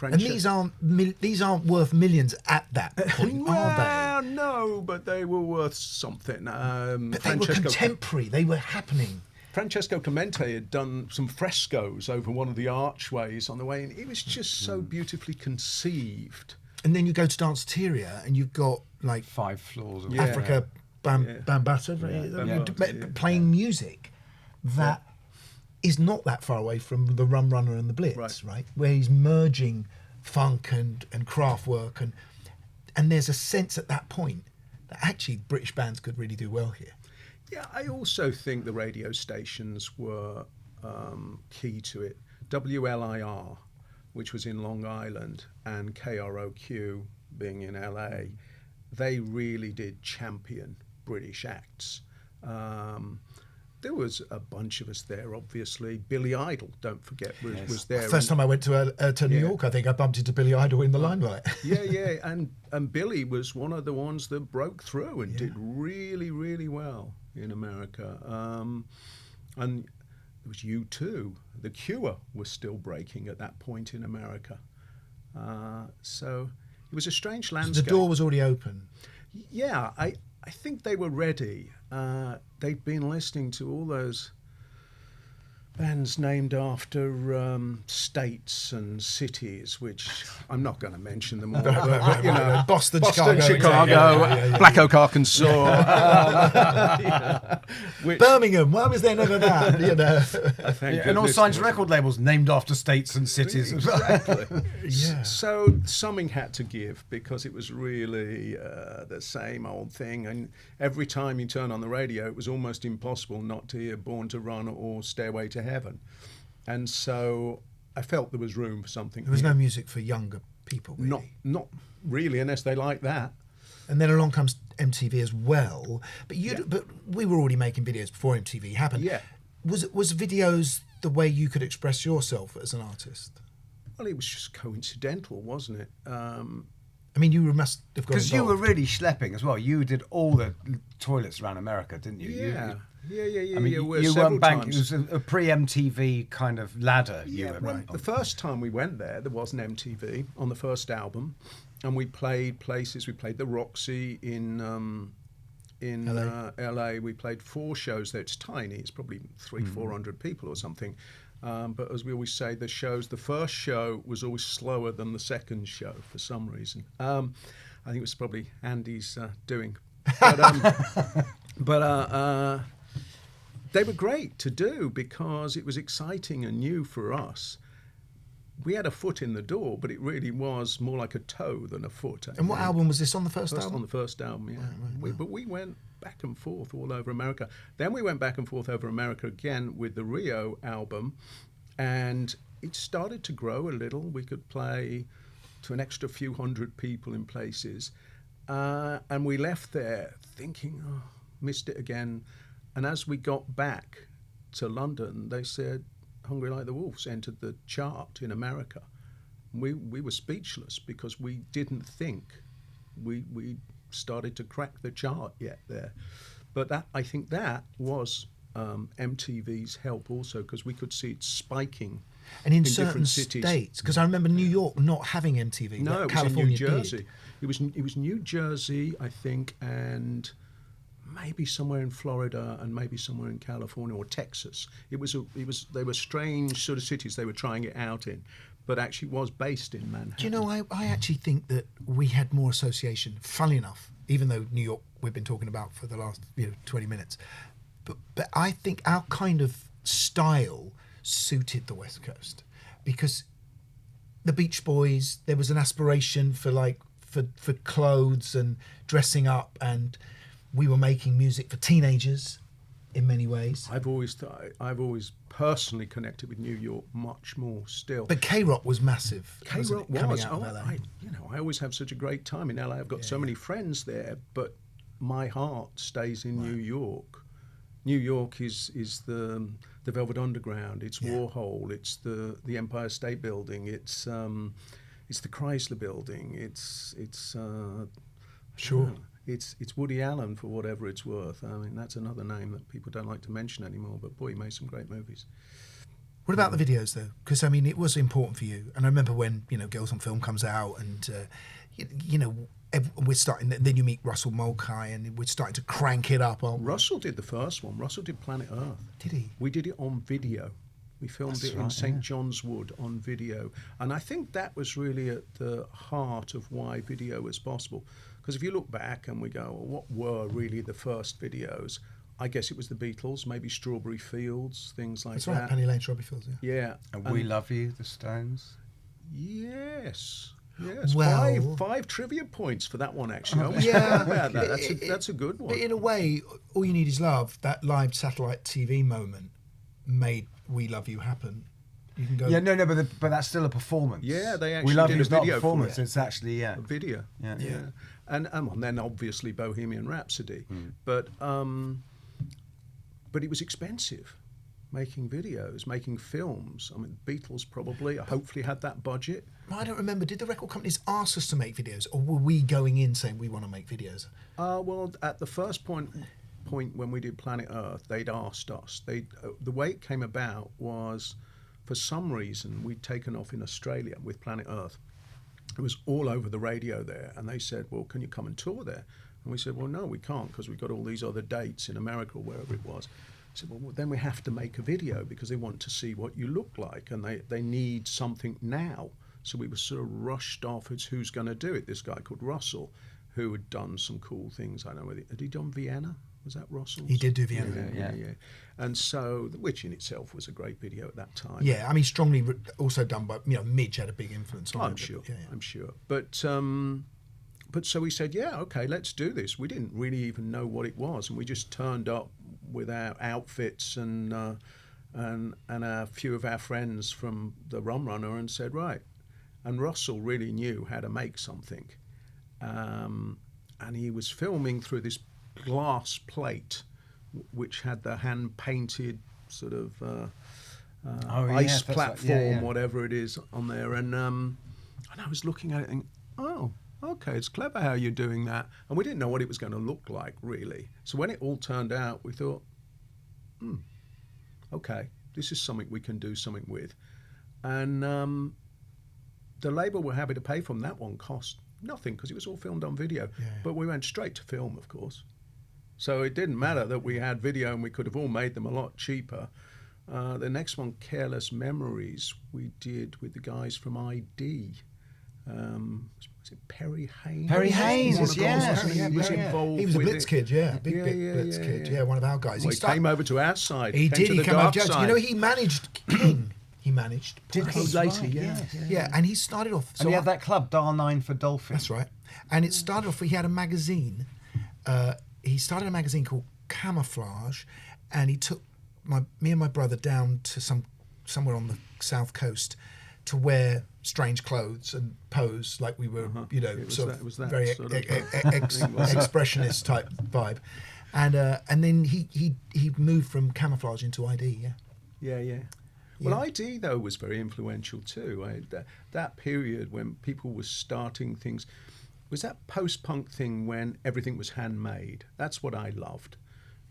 And these aren't worth millions at that point, are well, no, but they were worth something. they? But they were contemporary. They were happening. Francesco Clemente had done some frescoes over one of the archways on the way in. It was just so beautifully conceived. And then you go to Danceteria and you've got like 5 floors. Of Africa Bambaataa playing music that is not that far away from the Rum Runner and the Blitz, right? Where he's merging funk and craft work, and there's a sense at that point that actually British bands could really do well here. Yeah, I also think the radio stations were key to it. WLIR, which was in Long Island, and KROQ being in LA, they really did champion British acts. There was a bunch of us there, obviously. Billy Idol, don't forget, was there. First time I went to New York, I think I bumped into Billy Idol in the Limelight. Yeah, and Billy was one of the ones that broke through and did really, really well in America. And there was U2. The Cure was still breaking at that point in America. So it was a strange landscape. The door was already open. Yeah, I think they were ready. They'd been listening to all those bands named after states and cities, which I'm not going to mention them all. But, you know, Boston, Chicago, exactly. Black Oak, Arkansas, Birmingham. Why was there never that? You know, and all signed record labels named after states and cities. Exactly. Yeah. So something had to give because it was really the same old thing, and every time you turn on the radio, it was almost impossible not to hear Born to Run or Stairway to Heaven. And so I felt there was room for something. There was no music for younger people, really. Not really, unless they like that. And then along comes MTV as well. But we were already making videos before MTV happened. Yeah. Was videos the way you could express yourself as an artist? Well, it was just coincidental, wasn't it? I mean, you must have got Because you were involved. really schlepping as well. You did all the toilets around America, didn't you? Yeah. I mean, you weren't banking. It was a pre-MTV kind of ladder. The first time we went there wasn't MTV on the first album, and we played places. We played the Roxy in LA. We played 4 shows there. It's tiny. It's probably 400 people or something. But as we always say, the first show was always slower than the second show for some reason. I think it was probably Andy's doing. But they were great to do because it was exciting and new for us. We had a foot in the door, but it really was more like a toe than a foot. And what album was this on the first album? On the first album, yeah. But we went back and forth all over America. Then we went back and forth over America again with the Rio album, and it started to grow a little. We could play to an extra few hundred people in places. And we left there thinking, missed it again. And as we got back to London, they said Hungry Like the Wolves entered the chart in America. We were speechless because we didn't think we started to crack the chart yet there. But I think that was MTV's help also, because we could see it spiking and in certain certain states, because I remember New York not having MTV. No, it was California in New Jersey. did. It was New Jersey, I think, and maybe somewhere in Florida and maybe somewhere in California or Texas. They were strange sort of cities they were trying it out in, but actually was based in Manhattan. Do you know, I actually think that we had more association, funnily enough, even though New York we've been talking about for the last 20 minutes. But I think our kind of style suited the West Coast because the Beach Boys. There was an aspiration for for clothes and dressing up, and we were making music for teenagers in many ways. I've always personally connected with New York much more still. But K-Rock was massive. K-Rock coming was. out of LA. I always have such a great time in LA. I've got so many friends there, but my heart stays in New York. New York is the Velvet Underground. It's Warhol. It's the Empire State Building. It's the Chrysler Building. It's Sure. It's Woody Allen, for whatever it's worth. I mean, that's another name that people don't like to mention anymore. But boy, he made some great movies. What about the videos though? Because I mean, it was important for you. And I remember when Girls on Film comes out, and we're starting. Then you meet Russell Mulcahy, and we're starting to crank it up. Russell did the first one. Russell did Planet Earth. Did he? We did it on video. We filmed it in St. John's Wood on video. And I think that was really at the heart of why video was possible. Because if you look back and we go, well, what were really the first videos? I guess it was the Beatles, maybe Strawberry Fields, things like that. That's right, Penny Lane, Strawberry Fields, Yeah. And We Love You, the Stones. Yes. Yes, well, five trivia points for that one, actually. That's a good one. But in a way, All You Need Is Love, that live satellite TV moment made We Love You happen. You can go. Yeah, no, but that's still a performance. Yeah, they actually We Love did You is a not a video performance. for it. It's actually A video. Yeah. And then obviously Bohemian Rhapsody, but it was expensive. Making videos, making films. I mean, Beatles probably, hopefully had that budget. I don't remember. Did the record companies ask us to make videos, or were we going in saying we want to make videos? Well, at the first point when we did Planet Earth, they'd asked us. The way it came about was, for some reason, we'd taken off in Australia with Planet Earth. It was all over the radio there, and they said, well, can you come and tour there? And we said, well, no, we can't, because we've got all these other dates in America or wherever it was. I said, well, then we have to make a video because they want to see what you look like, and they need something now. So we were sort of rushed off as who's going to do it. This guy called Russell, who had done some cool things. I don't know, had he done Vienna? Was that Russell's? He did do Vienna. Yeah. And so, which in itself was a great video at that time. Yeah, I mean, strongly also done by, Midge had a big influence on it. I'm sure. But so we said, yeah, okay, let's do this. We didn't really even know what it was, and we just turned up with our outfits and a few of our friends from the Rum Runner and said, right. And Russell really knew how to make something. And he was filming through this glass plate, which had the hand-painted sort of ice platform, whatever it is, on there. And I was looking at it and, okay, it's clever how you're doing that. And we didn't know what it was going to look like, really. So when it all turned out, we thought, okay, this is something we can do something with. And the label were happy to pay from that one cost nothing because it was all filmed on video. Yeah. But we went straight to film, of course. So it didn't matter that we had video and we could have all made them a lot cheaper. The next one, Careless Memories, we did with the guys from ID. Was it Perry Haynes? Perry Haynes, He was involved. He was a with Blitz kid, big Blitz kid. Yeah, one of our guys. Well, he came over to our side. He did. He came over to side. he managed King. He managed. Did he? Later, yeah. And he started off. So he had that club, Dial 9 for Dolphin. That's right. And it started off. He had a magazine. He started a magazine called Camouflage, and he took me and my brother down to somewhere on the south coast to wear strange clothes and pose like we were, very expressionist type vibe, and then he moved from Camouflage into ID. Yeah. Well, ID though was very influential too. That period when people were starting things was that post-punk thing when everything was handmade. That's what I loved.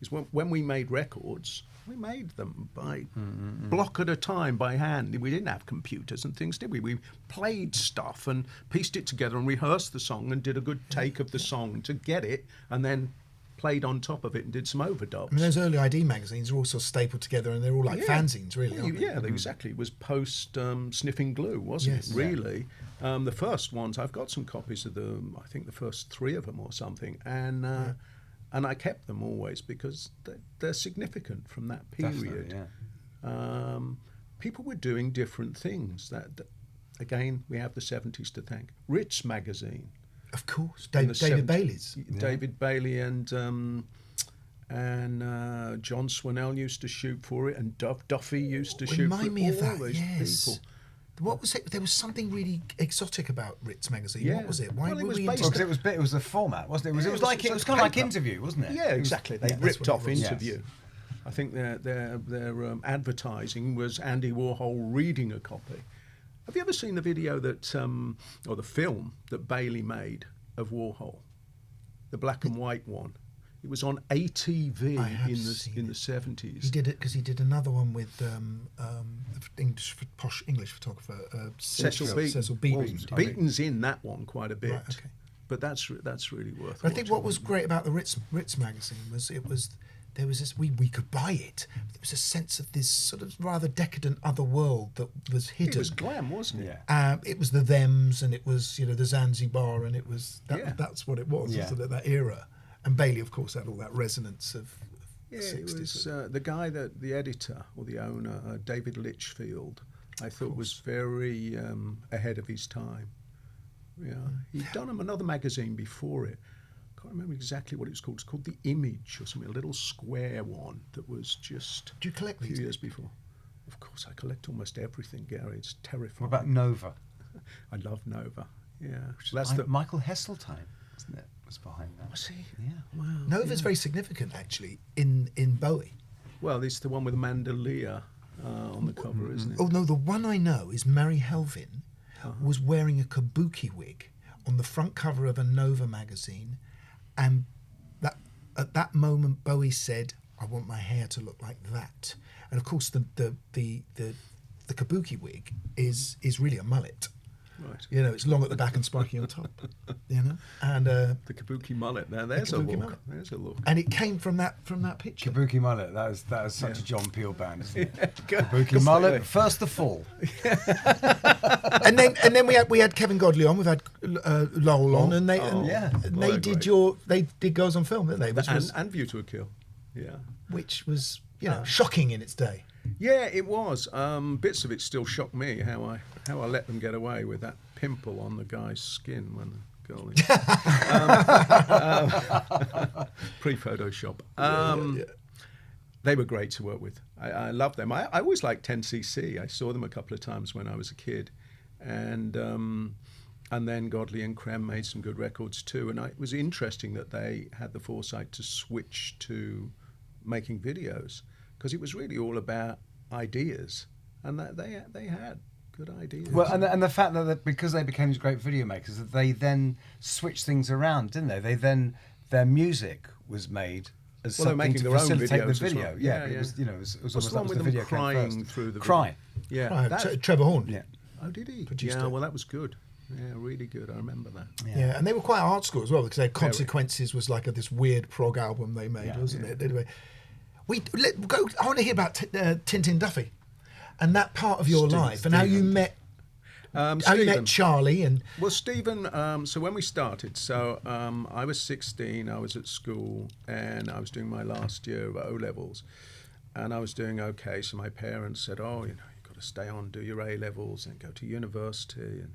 Is when we made records. We made them by block at a time by hand. We didn't have computers and things, did we? We played stuff and pieced it together and rehearsed the song and did a good take of the song to get it, and then played on top of it and did some overdubs. I mean, those early ID magazines are all sort of stapled together and they're all like fanzines, really, aren't they? Yeah, exactly. It was post Sniffing Glue, wasn't it, really? Yeah. The first ones, I've got some copies of them, I think the first 3 of them or something, and I kept them always because they're significant from that period. Definitely, yeah. People were doing different things. again, we have the 70s to thank. Ritz magazine. Of course, in the David 70s. Bailey's. David Bailey and John Swinnell used to shoot for it, and Duffy used to shoot for Remind me of all that. those Yes. people. What was it? There was something really exotic about Ritz magazine. Yeah. What was it? Why Well, it were was we based into Well, 'cause it was a format, wasn't it? It was like it was kind of like Interview, wasn't it? Yeah, exactly. They that's ripped what it off was. Interview. Yes. I think their advertising was Andy Warhol reading a copy. Have you ever seen the video that, or the film that Bailey made of Warhol, the black and white one? It was on ATV I have in seen the it. 70s. He did it because he did another one with posh English photographer Cecil Beaton. Cecil Beaton. Beaton's in that one quite a bit. Right, okay. But that's really worth. But I think what watching. was great about the Ritz magazine was there was this we could buy it. There was a sense of this sort of rather decadent other world that was hidden. It was glam, wasn't it? Yeah. It was the Thems, and it was the Zanzibar, and it was Yeah. that's what it was. Yeah. Wasn't it, that era? And Bailey, of course, had all that resonance of Yeah, the it 60s. was the guy the editor or the owner, David Litchfield, I thought was very ahead of his time. Yeah, he'd done another magazine before it. I can't remember exactly what it was called. It's called The Image or something, a little square one that was just Do you collect a few these years things? before. Of course, I collect almost everything, Gary. It's terrifying. What about Nova? I love Nova. Yeah, Michael Heseltine, wasn't it? Was behind that. Was he? Yeah. Wow. Nova's very significant, actually, in Bowie. Well, it's the one with Mandelier on the cover, isn't it? Oh no, the one I know is Mary Helvin was wearing a kabuki wig on the front cover of a Nova magazine, and that at that moment Bowie said, "I want my hair to look like that." And of course, the kabuki wig is really a mullet. Right. It's long at the back and spiky on top. And The kabuki mullet. Now there's a kabuki look. mullet. There's a look. and it came from that picture. Kabuki Mullet. That was such a John Peel band, isn't it? Kabuki Completely. Mullet. First to fall. and then we had Kevin Godley on. We've had Lowell on, and they Well, they did Girls on Film, didn't they? And View to a Kill. Yeah. Which was shocking in its day. Yeah, it was. Bits of it still shock me how I let them get away with that pimple on the guy's skin when the girl is pre-Photoshop. They were great to work with. I love them. I always liked 10cc. I saw them a couple of times when I was a kid, and then Godley and Krem made some good records too. And it was interesting that they had the foresight to switch to making videos, because it was really all about ideas, and that they had good ideas. Well, and the fact that because they became these great video makers, that they then switched things around, didn't they? Their music was made as Well, they're something making to their own facilitate videos the as video. well. Yeah, Yeah, it was yeah. it was What's almost the one like with the them video came crying first. through the Cry. video? Yeah. Right, that- Trevor Horn. Yeah. Oh, did he? Produced Yeah, it. well, that was good. Yeah, really good. I remember that. Yeah, and they were quite art school as well, because their Consequences was like this weird prog album they made, wasn't it? Anyway, I want to hear about Tintin Duffy and that part of your life and how you met. How you met Charlie and Well, Stephen, so when we started, I was 16, I was at school, and I was doing my last year of O-levels, and I was doing okay, so my parents said, you've got to stay on, do your A-levels, and go to university, and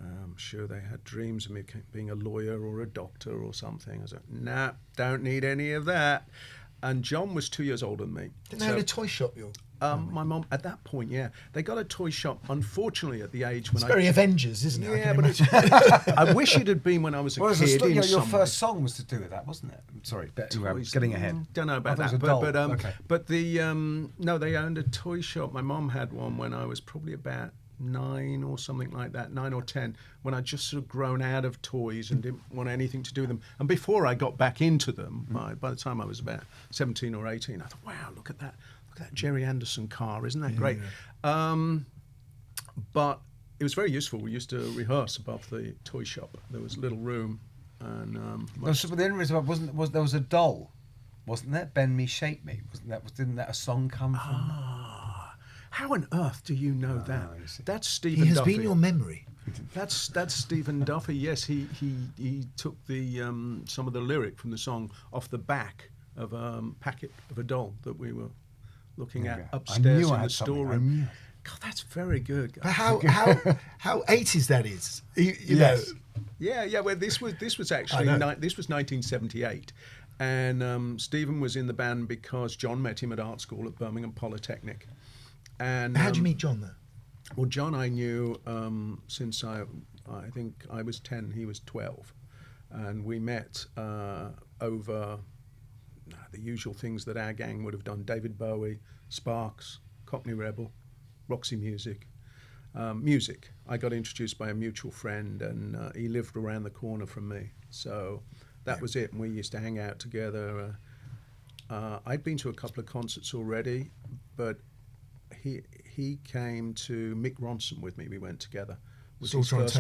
I'm sure they had dreams of me being a lawyer or a doctor or something. I was like, nah, don't need any of that. And John was 2 years older than me. didn't they have a toy shop? My mum, at that point, they got a toy shop, unfortunately, at the age when It's very Avengers, isn't it? I Yeah, can but imagine. I wish it had been when I was a Well, kid. your some first way. song was to do with that, wasn't it? I'm sorry, Toys. getting ahead. Don't know about I thought that, it was a doll. okay. But the no, they owned a toy shop. My mum had one when I was probably about 9 or something like that, 9 or 10, when I'd just sort of grown out of toys and didn't want anything to do with them. And before I got back into them, by the time I was about 17 or 18, I thought, wow, look at that Jerry Anderson car, isn't that great? But it was very useful. We used to rehearse above the toy shop. There was a little room, and The only reason there was a doll, wasn't there? Bend Me, Shape Me. Didn't that a song come from? how on earth do you know that? you see. That's Stephen He has Duffy. been your memory. That's Stephen Duffy. Yes, he took the some of the lyric from the song off the back of a packet of a doll that we were looking at Okay. I upstairs knew I in the had something. I storeroom. knew. God, that's very good. But how 80s that is. You Yes. know. Yeah. Well, this was actually this was 1978, and Stephen was in the band because John met him at art school at Birmingham Polytechnic. And How'd you meet John there? Well, John I knew since I think I was 10, he was 12, and we met over the usual things that our gang would have done: David Bowie, Sparks, Cockney Rebel, Roxy Music. Music. I got introduced by a mutual friend, and he lived around the corner from me. So that was it, and we used to hang out together. I'd been to a couple of concerts already, but he came to Mick Ronson with me. We went together. With his first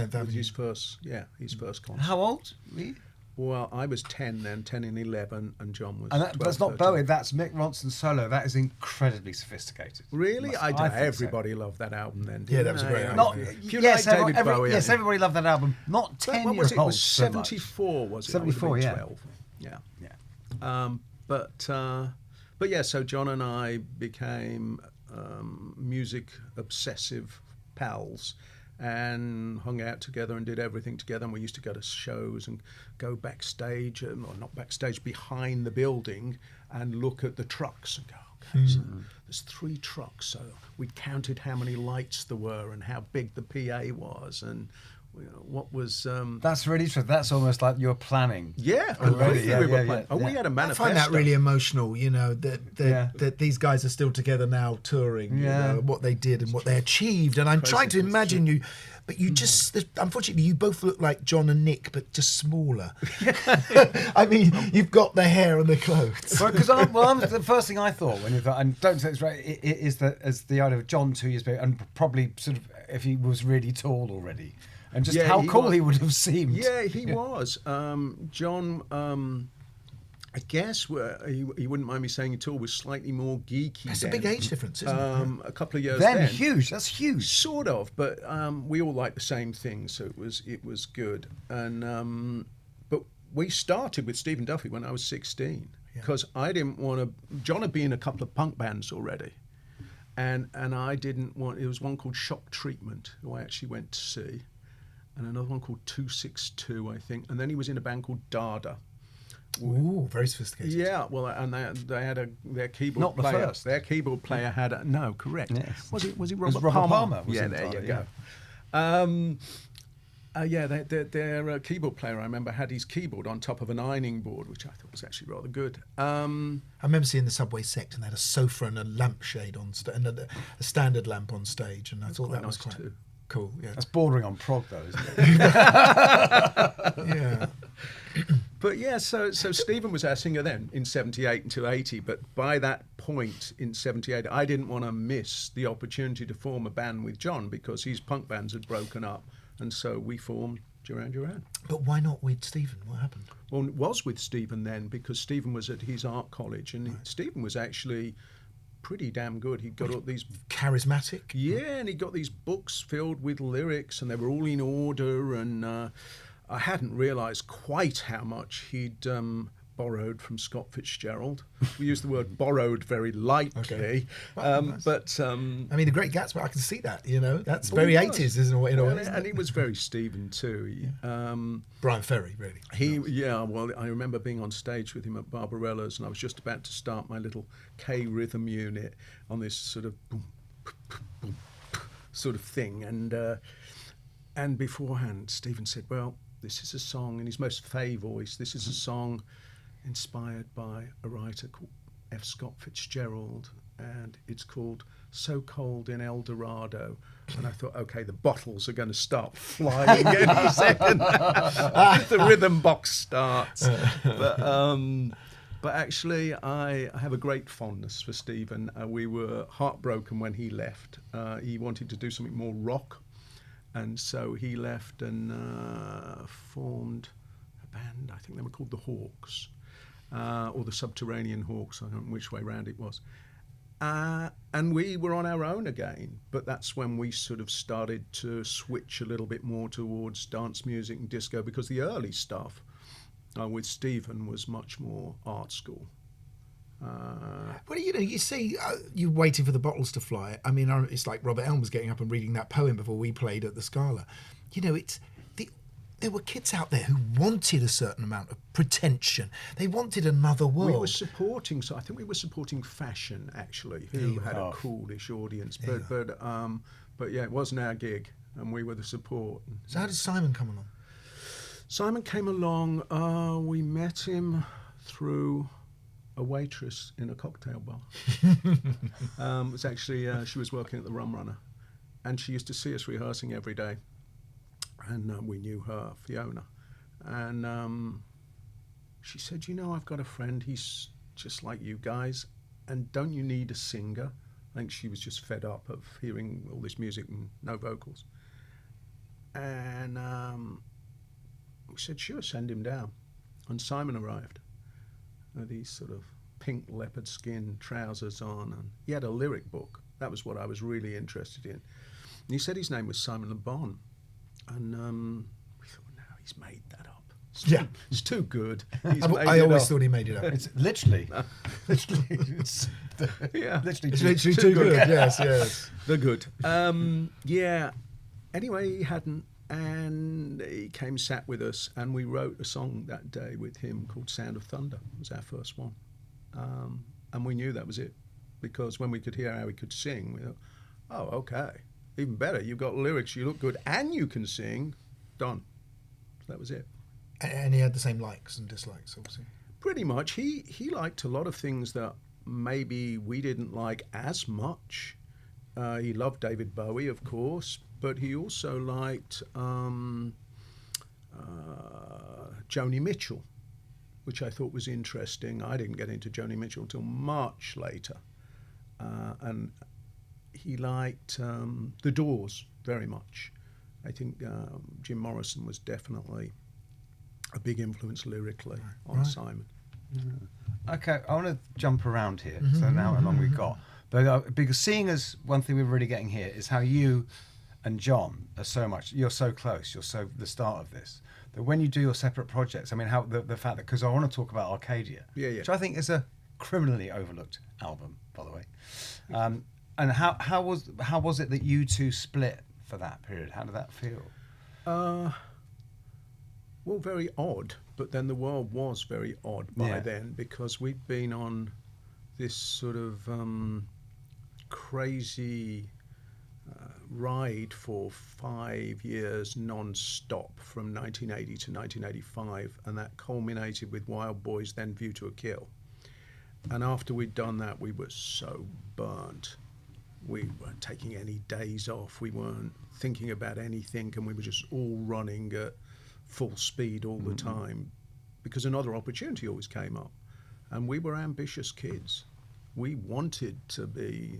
concert. How old were you? Well, I was 10 then, 10 and 11, and John was And 12, that's not 13. Bowie, that's Mick Ronson solo. That is incredibly sophisticated. Really? I think so. everybody loved that album then. Yeah, didn't that was a they? great album. Not, If you yes, like David Bowie, yes, everybody loved that album. Not 10 what years was it? It old. was 74, was it? I would have 74, been yeah. 12. Yeah. Yeah. But yeah, so John and I became music obsessive pals and hung out together and did everything together. And we used to go to shows and go backstage, or not backstage, behind the building and look at the trucks and go, okay, so there's 3 trucks. So we counted how many lights there were and how big the PA was and what was... That's really true. That's almost like you're planning. Yeah, Already, we were planning. Oh, we had a I manifesto. find that really emotional, you know, that these guys are still together now touring, you know, what they did and what they achieved. And I'm trying to imagine you, but you just, unfortunately, you both look like John and Nick, but just smaller. I mean, you've got the hair and the clothes. Well, because the first thing I thought when you thought, and don't say it's right, is that as the idea of John 2 years bigger, and probably sort of if he was really tall already. And just how cool he would have seemed. Yeah, he was. John, I guess, he wouldn't mind me saying at all, was slightly more geeky. That's then. a big age difference, isn't it? A couple of years Then then. huge. That's huge. Sort of, but we all liked the same thing, so it was good. And but we started with Stephen Duffy when I was 16 because I didn't want to. John had been in a couple of punk bands already, and I didn't want. There was one called Shock Treatment who I actually went to see. And another one called 262, I think. And then he was in a band called Dada. Ooh, very sophisticated. Yeah, well, and they had their keyboard Not the player. first. Their keyboard player had no, correct. Yes. Was it Robert Robert Palmer was yeah, in there you Dada, go. Their keyboard player, I remember, had his keyboard on top of an ironing board, which I thought was actually rather good. I remember seeing the Subway Sect, and they had a sofa and a lampshade on and a standard lamp on stage, and I thought that was nice quite too. cool. Yeah, That's bordering on prog, though, isn't it? yeah. But yeah, so Stephen was our singer then in 78 until 80. But by that point in 78, I didn't want to miss the opportunity to form a band with John because his punk bands had broken up. And so we formed Duran Duran. But why not with Stephen? What happened? Well, it was with Stephen then because Stephen was at his art college. And Stephen was actually pretty damn good. He got all these... Charismatic? Yeah, and he got these books filled with lyrics and they were all in order and... I hadn't realised quite how much he'd borrowed from Scott Fitzgerald. We use the word borrowed very lightly. Okay. Nice. But... I mean, The Great Gatsby, I can see that, you know. That's Well, very he was. 80s, isn't it? In a way, isn't And it? he was very Stephen too. Brian Ferry, really. Well, I remember being on stage with him at Barbarella's and I was just about to start my little K rhythm unit on this sort of boom, boom, sort of thing. And beforehand, Stephen said, well, this is a song in his most fey voice. This is a song inspired by a writer called F. Scott Fitzgerald, and it's called So Cold in El Dorado. And I thought, okay, the bottles are going to start flying any second. The rhythm box starts. But actually, I have a great fondness for Stephen. We were heartbroken when he left. He wanted to do something more rock. And so he left and formed a band. I think they were called the Hawks, or the Subterranean Hawks. I don't know which way round it was. And we were on our own again. But that's when we sort of started to switch a little bit more towards dance music and disco, because the early stuff with Stephen was much more art school. Well, you see, you waiting for the bottles to fly. I mean, it's like Robert Elm was getting up and reading that poem before we played at the Scala. There were kids out there who wanted a certain amount of pretension. They wanted another world. We were supporting, so I think we were supporting Fashion actually, who had a coolish audience. But yeah, it wasn't our gig, and we were the support. So how did Simon come along? Simon came along. We met him through a waitress in a cocktail bar. It was actually she was working at the Rum Runner, and she used to see us rehearsing every day. And we knew her, Fiona. And she said, I've got a friend, he's just like you guys, and don't you need a singer? I think she was just fed up of hearing all this music and no vocals. And we said, sure, send him down. And Simon arrived with these sort of pink leopard skin trousers on, and he had a lyric book. That was what I was really interested in. And he said his name was Simon Le Bon. And we thought, no, he's made that up. It's too good. I always thought he made it up. It's literally literally too good. Yes. They're good. Anyway, he hadn't, and he came, sat with us, and we wrote a song that day with him called Sound of Thunder. It was our first one. And we knew that was it, because when we could hear how he could sing, we thought, oh, okay. Even better, you've got lyrics, you look good, and you can sing. Done. So that was it. And he had the same likes and dislikes, obviously. Pretty much. He liked a lot of things that maybe we didn't like as much. He loved David Bowie, of course, but he also liked Joni Mitchell, which I thought was interesting. I didn't get into Joni Mitchell until much later. And he liked The Doors very much. I think Jim Morrison was definitely a big influence lyrically on Simon. Yeah. Okay, I want to jump around here. So now how long we've got. But because seeing as one thing we're really getting here is how you and John are so much, you're so close, you're so the start of this, that when you do your separate projects, I mean, how the fact that, because I want to talk about Arcadia, which I think is a criminally overlooked album, by the way. And how was it that you two split for that period? How did that feel? Well, very odd, but then the world was very odd by then, because we'd been on this sort of crazy ride for 5 years non-stop from 1980 to 1985, and that culminated with Wild Boys, then View to a Kill. And after we'd done that, we were so burnt. We weren't taking any days off. We weren't thinking about anything, and we were just all running at full speed all the time, because another opportunity always came up. And we were ambitious kids. We wanted to be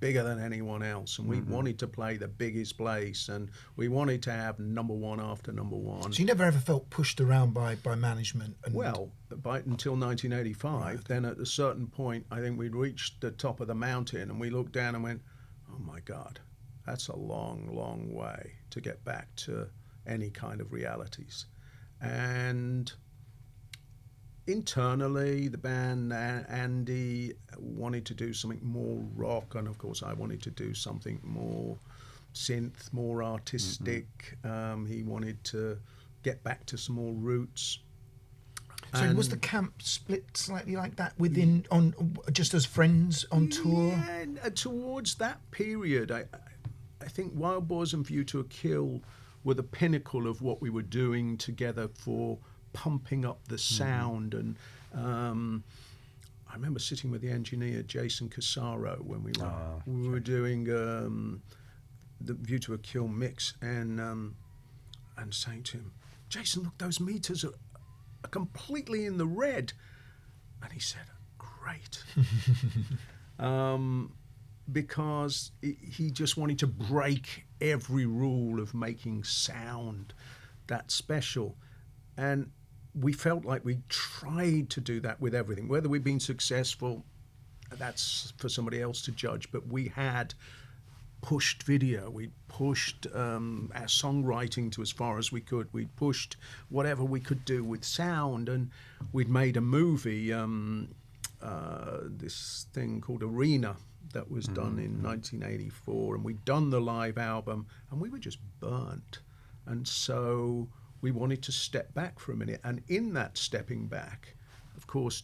bigger than anyone else, and we wanted to play the biggest place, and we wanted to have number one after number one. So you never ever felt pushed around by management? Well, until 1985. Right. Then at a certain point, I think we'd reached the top of the mountain, and we looked down and went, oh my God, that's a long, long way to get back to any kind of realities. And internally, the band, Andy wanted to do something more rock, and of course I wanted to do something more synth, more artistic. He wanted to get back to some more roots. So was the camp split slightly like that within, on just as friends on tour? Yeah, towards that period, I think Wild Boys and View to a Kill were the pinnacle of what we were doing together for pumping up the sound. And I remember sitting with the engineer Jason Casaro when we were doing the View to a Kill mix, and saying to him, Jason, look, those meters are completely in the red. And he said, great. Because he just wanted to break every rule of making sound that special. And we felt like we tried to do that with everything. Whether we've been successful, that's for somebody else to judge. But we had pushed video, we pushed our songwriting to as far as we could. We pushed whatever we could do with sound, and we'd made a movie this thing called Arena that was done in 1984, and we'd done the live album, and we were just burnt. And so we wanted to step back for a minute. And in that stepping back, of course,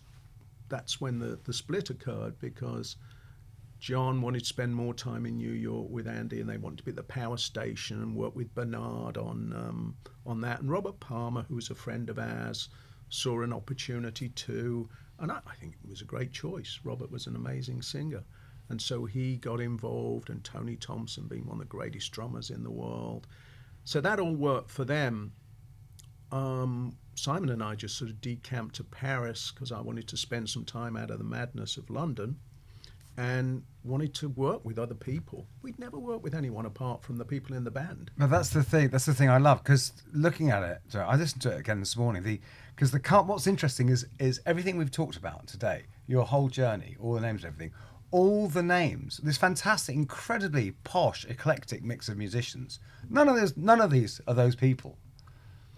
that's when the split occurred, because John wanted to spend more time in New York with Andy, and they wanted to be at the power station and work with Bernard on that. And Robert Palmer, who was a friend of ours, saw an opportunity too. And I think it was a great choice. Robert was an amazing singer. And so he got involved, and Tony Thompson being one of the greatest drummers in the world. So that all worked for them. Simon and I just sort of decamped to Paris because I wanted to spend some time out of the madness of London and wanted to work with other people. We'd never worked with anyone apart from the people in the band. But that's the thing. That's the thing I love, because looking at it, so I listened to it again this morning. What's interesting is everything we've talked about today, your whole journey, all the names, and everything. All the names, this fantastic, incredibly posh, eclectic mix of musicians. None of these are those people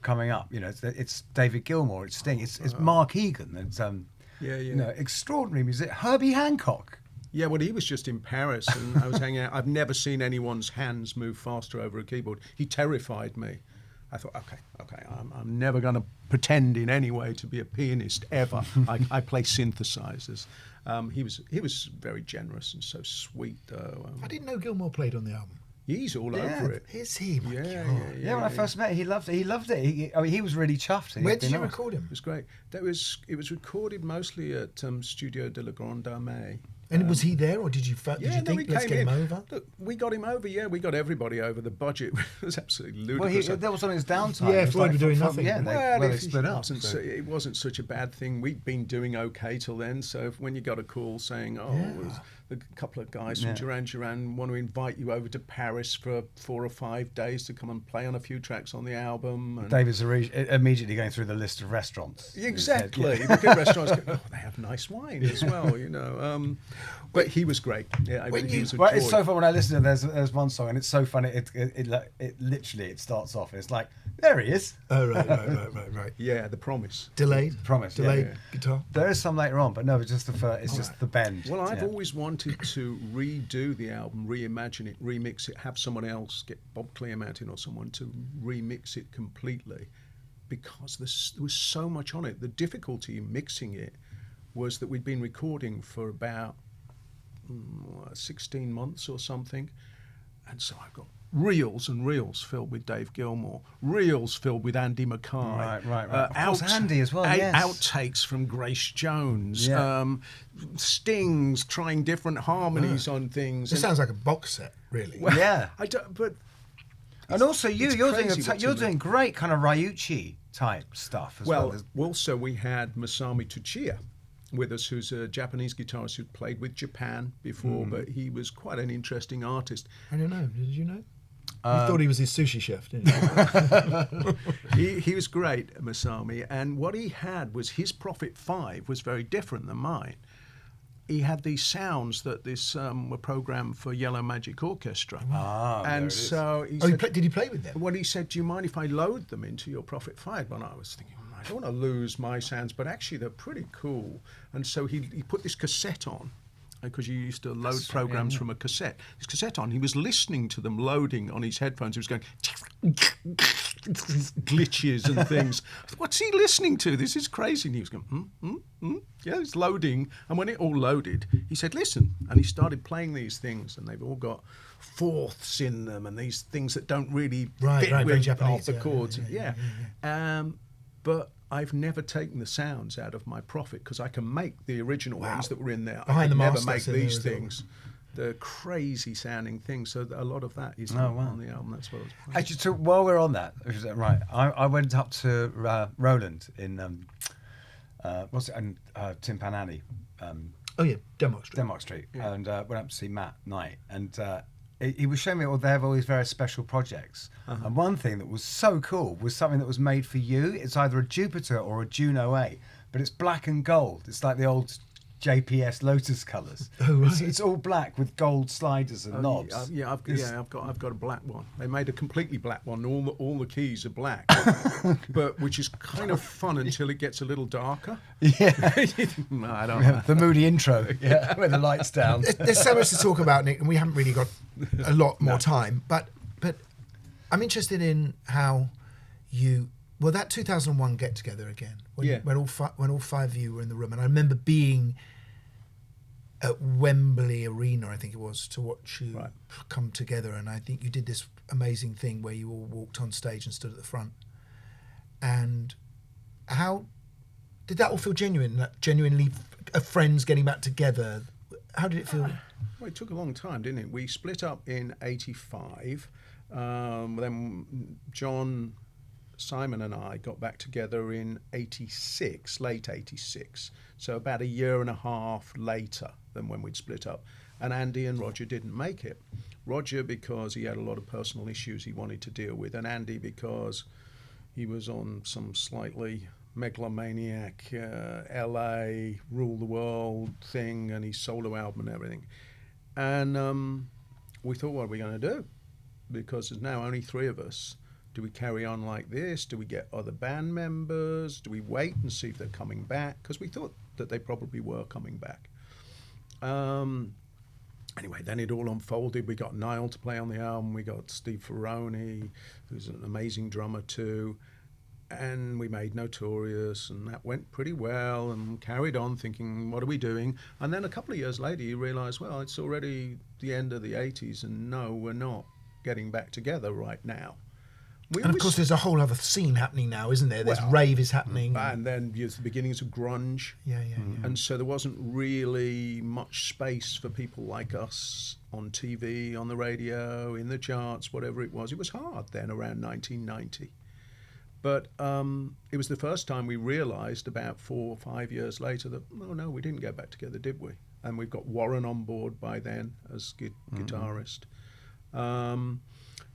coming up. You know, it's David Gilmour, it's Sting, it's Mark Egan, it's you know, extraordinary music. Herbie Hancock. Yeah, well, he was just in Paris, and I was hanging out. I've never seen anyone's hands move faster over a keyboard. He terrified me. I thought, okay, I'm never going to pretend in any way to be a pianist ever. I play synthesizers. He was very generous and so sweet, though. I didn't know Gilmour played on the album. He's all over it. Is he? My God. Yeah, when I first met him, he loved it. He loved it. He was really chuffed. Where did you record him? It was great. It was recorded mostly at Studio de la Grande Armée. And was he there, or did you think, let's get him over? Look, we got him over, we got everybody over. The budget was absolutely ludicrous. Well, that was on his downtime. Yeah, Floyd were doing nothing. Yeah, they split up. It wasn't such a bad thing. We'd been doing okay till then, so when you got a call saying, a couple of guys from Duran Duran want to invite you over to Paris for 4 or 5 days to come and play on a few tracks on the album. And David's immediately going through the list of restaurants. Exactly. The good restaurants go, they have nice wine as well, you know. But he was great. Yeah, it's so fun when I listen to it. There's one song, and it's so funny. It literally starts off, and it's like, there he is. Oh, right. Yeah, The Promise. Delayed guitar. There is some later on, but no, it's just the bend. Well, I've always wanted to redo the album, reimagine it, remix it, have someone else, get Bob Clearmountain or someone to remix it completely, because there was so much on it. The difficulty in mixing it was that we'd been recording for about 16 months or something, and so I've got reels and reels filled with Dave Gilmour, reels filled with Andy Mackay, right. Of course, Andy as well. Yes. Outtakes from Grace Jones, yeah. Stings trying different harmonies on things. It sounds like a box set, really. Well, yeah, I don't. But and also you're doing great kind of Ryuichi type stuff as well. Also we had Masami Tsuchiya with us, who's a Japanese guitarist who'd played with Japan before, but he was quite an interesting artist. I don't know. Did you know? You thought he was his sushi chef, didn't you? He was great, Masami, and what he had was his Prophet 5 was very different than mine. He had these sounds that were programmed for Yellow Magic Orchestra. And so he said, did he play with them? Well, he said, do you mind if I load them into your Prophet 5? And I was thinking, I don't want to lose my sounds, but actually they're pretty cool. And so he put this cassette on, because you used to load programs from a cassette. This cassette on, he was listening to them loading on his headphones. He was going glitches and things. What's he listening to? This is crazy. And he was going, yeah, it's loading. And when it all loaded, he said, listen. And he started playing these things, and they've all got fourths in them and these things that don't really fit with half the chords. But I've never taken the sounds out of my Prophet, because I can make the original ones that were in there. I can never make these things. The crazy sounding things. So a lot of that is on the album. That's what I was playing. Actually, so while we're on that, right, I went up to Roland in Timpan Alley. Denmark Street, and went up to see Matt Knight, and he was showing me they have all these various special projects. And one thing that was so cool was something that was made for you. It's either a Jupiter or a Juno A, but it's black and gold. It's like the old JPS Lotus colours. Oh, right. It's all black with gold sliders and knobs. I've got a black one. They made a completely black one. All the keys are black, but which is kind of fun until it gets a little darker. Yeah. No, I don't know. The moody intro, yeah, with the lights down. There's so much to talk about, Nick, and we haven't really got a lot more time. But I'm interested in how that 2001 get together again when all five of you were in the room, and I remember being at Wembley Arena, I think it was, to watch you come together, and I think you did this amazing thing where you all walked on stage and stood at the front. And how did that all feel genuine? Genuinely friends getting back together. How did it feel? Well, it took a long time, didn't it? We split up in '85. Then John, Simon and I got back together in '86, late '86. So about a year and a half later than when we'd split up. And Andy and Roger didn't make it. Roger because he had a lot of personal issues he wanted to deal with, and Andy because he was on some slightly megalomaniac LA rule the world thing, and his solo album and everything. And we thought, what are we going to do? Because there's now only three of us. Do we carry on like this? Do we get other band members? Do we wait and see if they're coming back? Because we thought that they probably were coming back. Anyway, then it all unfolded. We got Nile to play on the album. We got Steve Ferroni, who's an amazing drummer too. And we made Notorious, and that went pretty well, and carried on thinking, what are we doing? And then a couple of years later, you realise, well, it's already the end of the 80s, and no, we're not getting back together right now. And of course, there's a whole other scene happening now, isn't there? There's rave is happening. And then there's the beginnings of grunge. Yeah. And so there wasn't really much space for people like us on TV, on the radio, in the charts, whatever it was. It was hard then, around 1990. But it was the first time we realised about 4 or 5 years later that, oh no, we didn't get back together, did we? And we've got Warren on board by then as guitarist.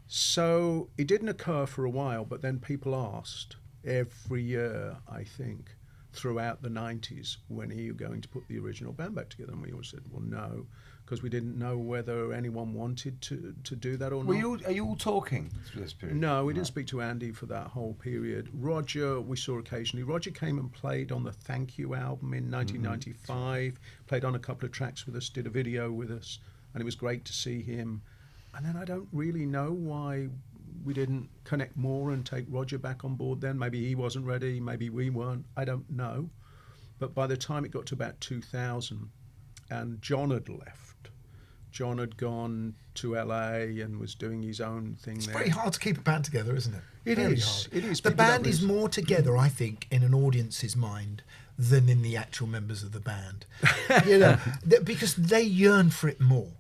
So it didn't occur for a while, but then people asked every year, I think, throughout the 90s, when are you going to put the original band back together? And we always said, well, no, because we didn't know whether anyone wanted to do that or not. Are you all talking through this period? No, we didn't speak to Andy for that whole period. Roger, we saw occasionally. Roger came and played on the Thank You album in 1995, played on a couple of tracks with us, did a video with us, and it was great to see him. And then I don't really know why we didn't connect more and take Roger back on board then. Maybe he wasn't ready, maybe we weren't, I don't know. But by the time it got to about 2000, and John had left, John had gone to LA and was doing his own thing there. It's very hard to keep a band together, isn't it? It is. The band is more together, I think, in an audience's mind than in the actual members of the band. Because they yearn for it more.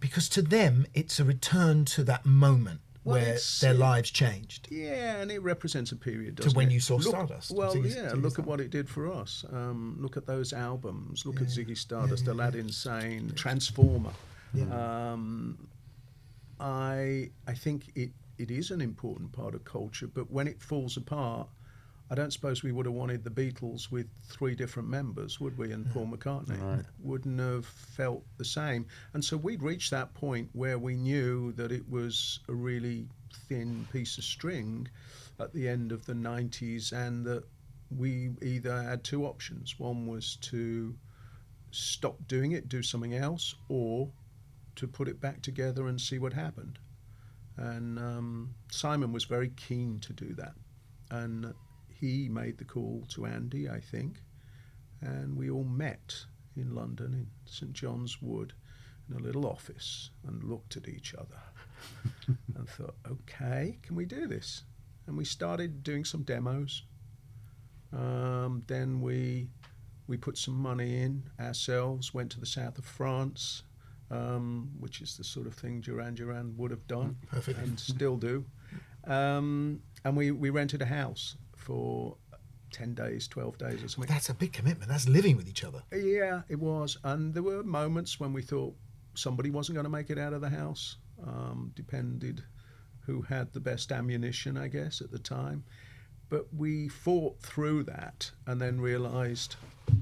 Because to them, it's a return to that moment where their lives changed. Yeah, and it represents a period, doesn't to when it? you saw Stardust. Well, look at what it did for us. Look at those albums. Look at Ziggy Stardust, Aladdin Sane, Transformer. Yeah. I think it is an important part of culture, but when it falls apart, I don't suppose we would have wanted the Beatles with 3 different members, would we? And Paul McCartney wouldn't have felt the same. And so we'd reached that point where we knew that it was a really thin piece of string at the end of the 90s, and that we either had 2 options. One was to stop doing it, do something else, or to put it back together and see what happened. And Simon was very keen to do that. And he made the call to Andy, I think, and we all met in London in St John's Wood in a little office and looked at each other and thought, okay, can we do this? And we started doing some demos. Then we put some money in ourselves, went to the south of France, which is the sort of thing Duran Duran would have done and still do. And we rented a house for 10 days, 12 days or something. That's a big commitment. That's living with each other. Yeah, it was. And there were moments when we thought somebody wasn't going to make it out of the house. Depended who had the best ammunition, I guess, at the time. But we fought through that and then realised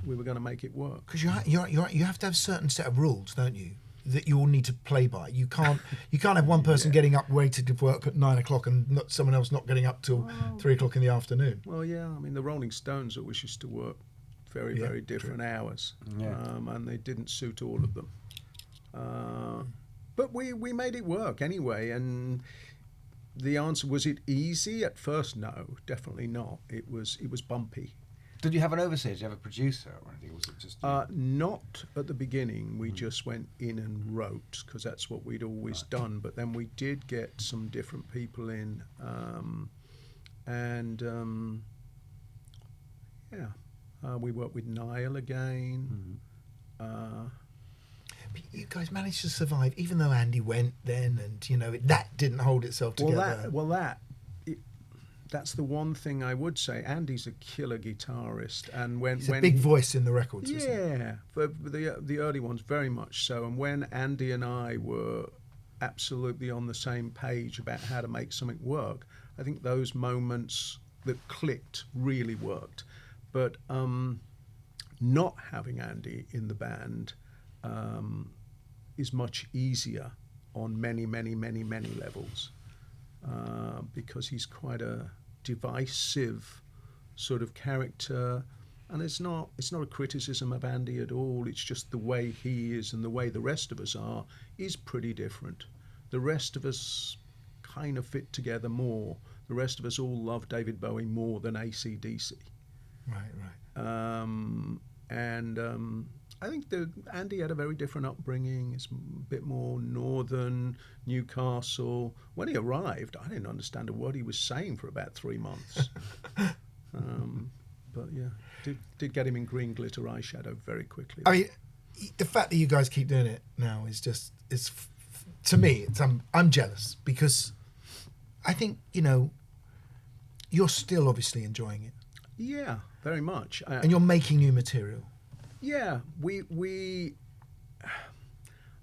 we were going to make it work. Because you have to have a certain set of rules, don't you? That you all need to play by. You can't have one person getting up waiting to work at 9 o'clock and someone else not getting up till 3 o'clock in the afternoon. Well, yeah, I mean the Rolling Stones always used to work very different hours, and they didn't suit all of them. But we made it work anyway, and the answer, was it easy at first? No, definitely not. It was bumpy. Did you have an overseer? Did you have a producer or anything? Was it just not at the beginning. We just went in and wrote, because that's what we'd always done. But then we did get some different people in, we worked with Nile again. But you guys managed to survive, even though Andy went then, and that didn't hold itself together. That's the one thing I would say. Andy's a killer guitarist, and he's a big voice in the records. Yeah, for the early ones, very much so. And when Andy and I were absolutely on the same page about how to make something work, I think those moments that clicked really worked. But not having Andy in the band is much easier on many levels. Because he's quite a divisive sort of character, and it's not a criticism of Andy at all. It's just the way he is and the way the rest of us are is pretty different. The rest of us kind of fit together more. The rest of us all love David Bowie more than AC/DC. Right. I think that Andy had a very different upbringing. It's a bit more northern, Newcastle. When he arrived, I didn't understand a word he was saying for about 3 months. But yeah, did get him in green glitter eyeshadow very quickly. I mean, the fact that you guys keep doing it now is just, to me, I'm jealous, because I think, you're still obviously enjoying it. Yeah, very much. And you're making new material. Yeah, I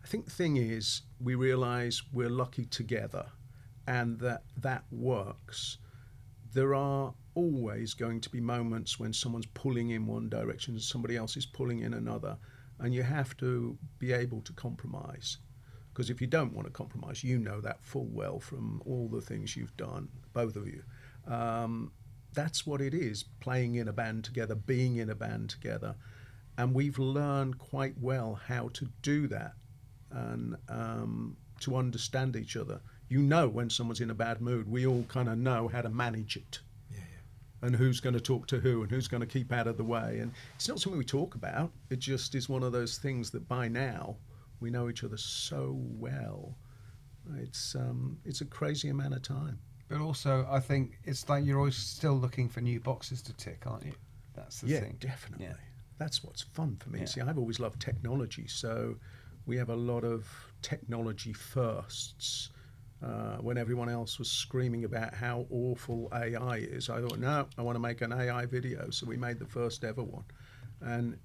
think the thing is, we realise we're lucky together, and that works. There are always going to be moments when someone's pulling in one direction and somebody else is pulling in another, and you have to be able to compromise. Because if you don't want to compromise, you know that full well from all the things you've done, both of you. That's what it is, playing in a band together, being in a band together. And we've learned quite well how to do that, and to understand each other. When someone's in a bad mood, we all kind of know how to manage it. Yeah. And who's going to talk to who and who's going to keep out of the way. And it's not something we talk about. It just is one of those things that by now we know each other so well. It's a crazy amount of time. But also, I think it's like you're always still looking for new boxes to tick, aren't you? That's the thing. Definitely. Yeah. That's what's fun for me. Yeah. See, I've always loved technology, so we have a lot of technology firsts. When everyone else was screaming about how awful AI is, I thought, no, I want to make an AI video. So we made the first ever one. And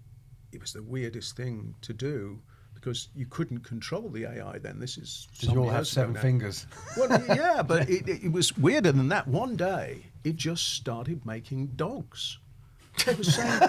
it was the weirdest thing to do, because you couldn't control the AI then. This is Did you all have 7 fingers? Well, yeah, but it was weirder than that. One day, it just started making dogs. They were saying,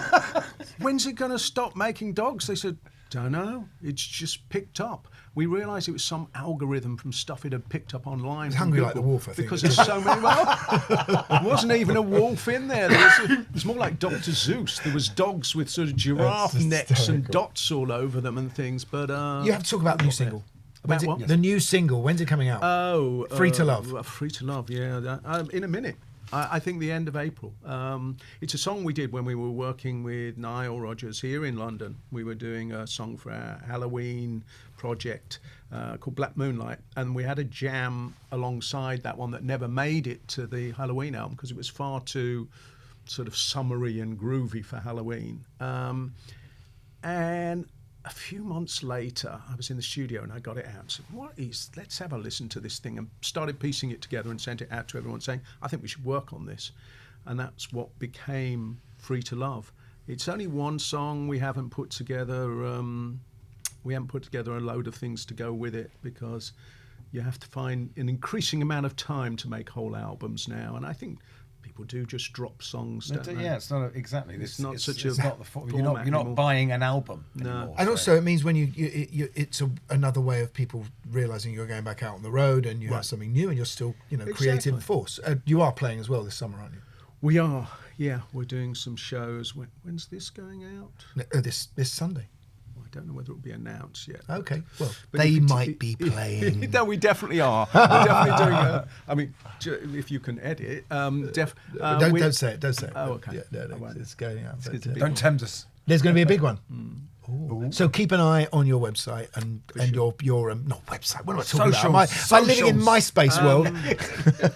when's it going to stop making dogs? They said, don't know. It's just picked up. We realised it was some algorithm from stuff it had picked up online. It's hungry like the wolf, I think. Because there's so many. Well, there wasn't even a wolf in there. It was more like Dr. Zeus. There was dogs with sort of giraffe necks and dots all over them and things. But you have to talk about the new single. About what? The new single. When's it coming out? Oh, Free to Love. Free to Love. Yeah, in a minute. I think the end of April. It's a song we did when we were working with Nile Rodgers here in London. We were doing a song for our Halloween project called Black Moonlight, and we had a jam alongside that one that never made it to the Halloween album because it was far too sort of summery and groovy for Halloween. And a few months later, I was in the studio and I got it out and said, let's have a listen to this thing, and started piecing it together and sent it out to everyone saying, I think we should work on this. And that's what became Free to Love. It's only one song. We haven't put together a load of things to go with it, because you have to find an increasing amount of time to make whole albums now. And I think people do just drop songs. Don't they? Yeah, it's not exactly. It's not such it's a not the you're format not anymore. buying an album No. anymore. And so- also, it means when it's another way of people realizing you're going back out on the road and you have something new, and you're still, creative Exactly. force. You are playing as well this summer, aren't you? We are. Yeah, we're doing some shows. When's this going out? This Sunday. I don't know whether it will be announced yet. Okay. Well, But they if it- might be playing. No, we definitely are. We're definitely doing. I mean, if you can edit. Don't say it. Don't say it. Oh, okay. Yeah, no, I won't. it's going out. It's but, a big Don't tempt us. there's going to be a big one. Ooh. So keep an eye on your website and your not website. What am I talking about? Am I living in MySpace world?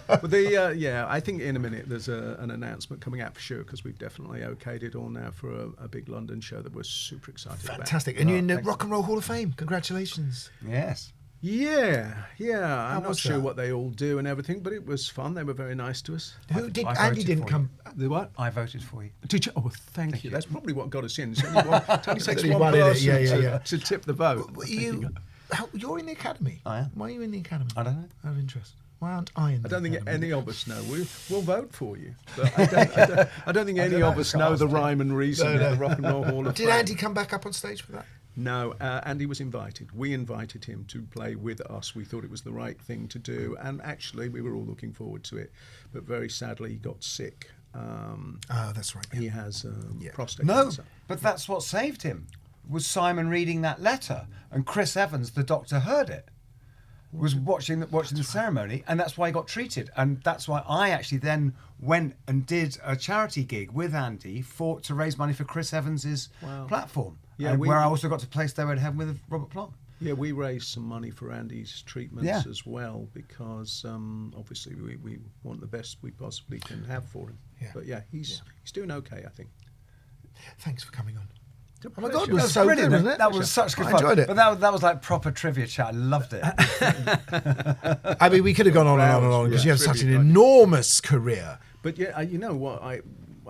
But I think in a minute there's an announcement coming out for sure, because we've definitely okayed it all now for a big London show that we're super excited Fantastic. And you're in the Rock and Roll Hall of Fame. Congratulations. Yes. about. Yeah. I'm not was sure that? what they all do and everything, but it was fun. They were very nice to us. Who did? I Andy voted didn't for come. The what? I voted for you. Did you? Oh, thank you. That's probably what got us in. It only takes Only one one in it. person Yeah. to tip the vote. You're in the academy. I am. Why are you in the academy? I don't know. Out of interest. Why aren't I in? I don't think academy? any of us know. We'll vote for you. But I don't think any of us know the rhyme and reason No. of the Rock and Roll Hall of Did Fame. Andy come back up on stage for that? No, Andy was invited. We invited him to play with us. We thought it was the right thing to do, and actually we were all looking forward to it. But very sadly, he got sick. Oh, that's right. He has prostate No, cancer. but that's what saved him. Was Simon reading that letter, and Chris Evans, the doctor, heard it. Was watching the ceremony, and that's why he got treated, and that's why I actually then went and did a charity gig with Andy to raise money for Chris Evans's platform. Yeah, and where I also got to play Stairway to Heaven with Robert Plant. Yeah, we raised some money for Andy's treatments as well, because obviously we want the best we possibly can have for him. Yeah. But yeah, he's doing okay, I think. Thanks for coming on. Oh my God, it was so brilliant. good, wasn't it? That was such good I fun. enjoyed it. But that was like proper trivia chat. I loved it. I mean, we could have gone on and on and on because you have such an enormous career. But yeah, you know what I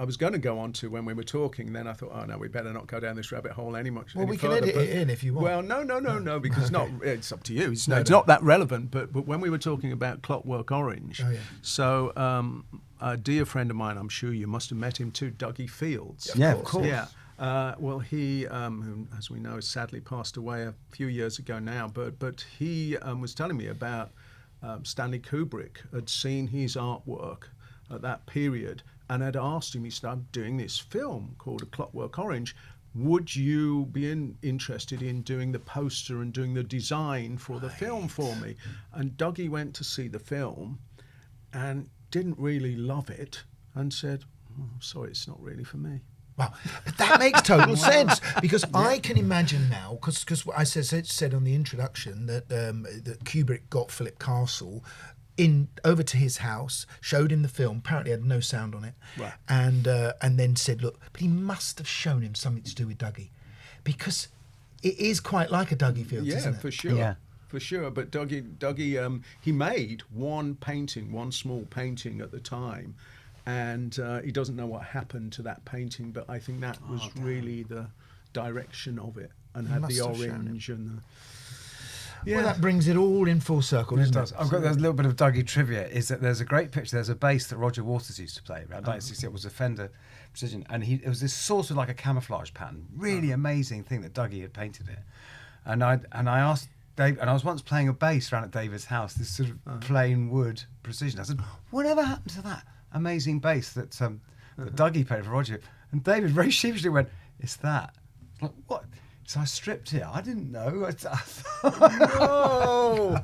was going to go on to when we were talking. Then I thought, oh no, we better not go down this rabbit hole any much. Well, any we can further, edit it in if you want. Well, no, because it's up to you. It's not that relevant. But when we were talking about Clockwork Orange, so a dear friend of mine, I'm sure you must have met him too, Dougie Fields. Yeah, of course. Yeah. Well, he, who, as we know, sadly passed away a few years ago now. But he was telling me about Stanley Kubrick had seen his artwork at that period and had asked him. He said, "I'm doing this film called A Clockwork Orange. Would you be interested in doing the poster and doing the design for the film for me?" And Dougie went to see the film and didn't really love it and said, "Sorry, it's not really for me." Wow, that makes total sense because I can imagine now, because I said on the introduction that that Kubrick got Philip Castle over to his house, showed him the film. Apparently, had no sound on it, Right. and then said, "Look, but he must have shown him something to do with Dougie, because it is quite like a Dougie Fields, Yeah, isn't it?" for sure. Yeah. For sure. But Dougie, he made one small painting at the time, and he doesn't know what happened to that painting, but I think that was really the direction of it, and had must the have shown orange and the... Well, that brings it all in full circle, doesn't it? I've got there's a little bit of Dougie trivia. Is that there's a great picture. There's a bass that Roger Waters used to play around 1960. It was a Fender Precision, and it was this sort of like a camouflage pattern. Really amazing thing that Dougie had painted it. And I asked Dave, and I was once playing a bass around at David's house, this sort of plain wood Precision. I said, "Whatever happened to that amazing bass that that Dougie played for Roger?" And David very sheepishly went, "It's that." Like, what? So I stripped it. I didn't know. No!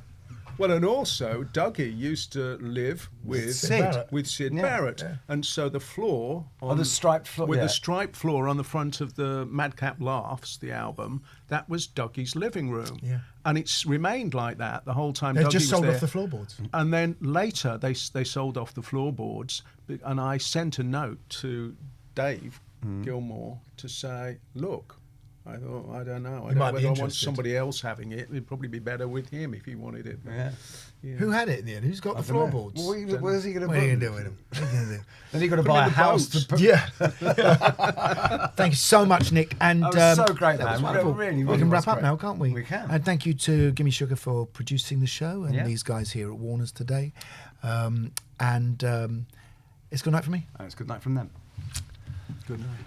Well, and also Dougie used to live with Sid. Sid Yeah. Barrett, and so the floor on the striped floor, with yeah. the striped floor on the front of the Madcap Laughs, the album, that was Dougie's living room, and it's remained like that the whole time. They Dougie just was sold there. off the floorboards. And then later they sold off the floorboards, and I sent a note to Dave Gilmore to say, "Look, I thought, I don't know. I don't might know be whether I want interested." somebody else having it. It'd probably be better with him if he wanted it." But, Yeah. Who had it in the end? Who's got the floorboards? Well, where's he going to What put are you them? going to do with him? What are you going to do? Then you've got to Put buy them a in the house boats. to put. Yeah. Thank you so much, Nick. And That was so great, that was man. wonderful. Really, we really can was wrap up great. now, can't we? We can. And thank you to Gimme Sugar for producing the show and Yeah. these guys here at Warner's today. It's good night for me. And it's good night from them. Good night.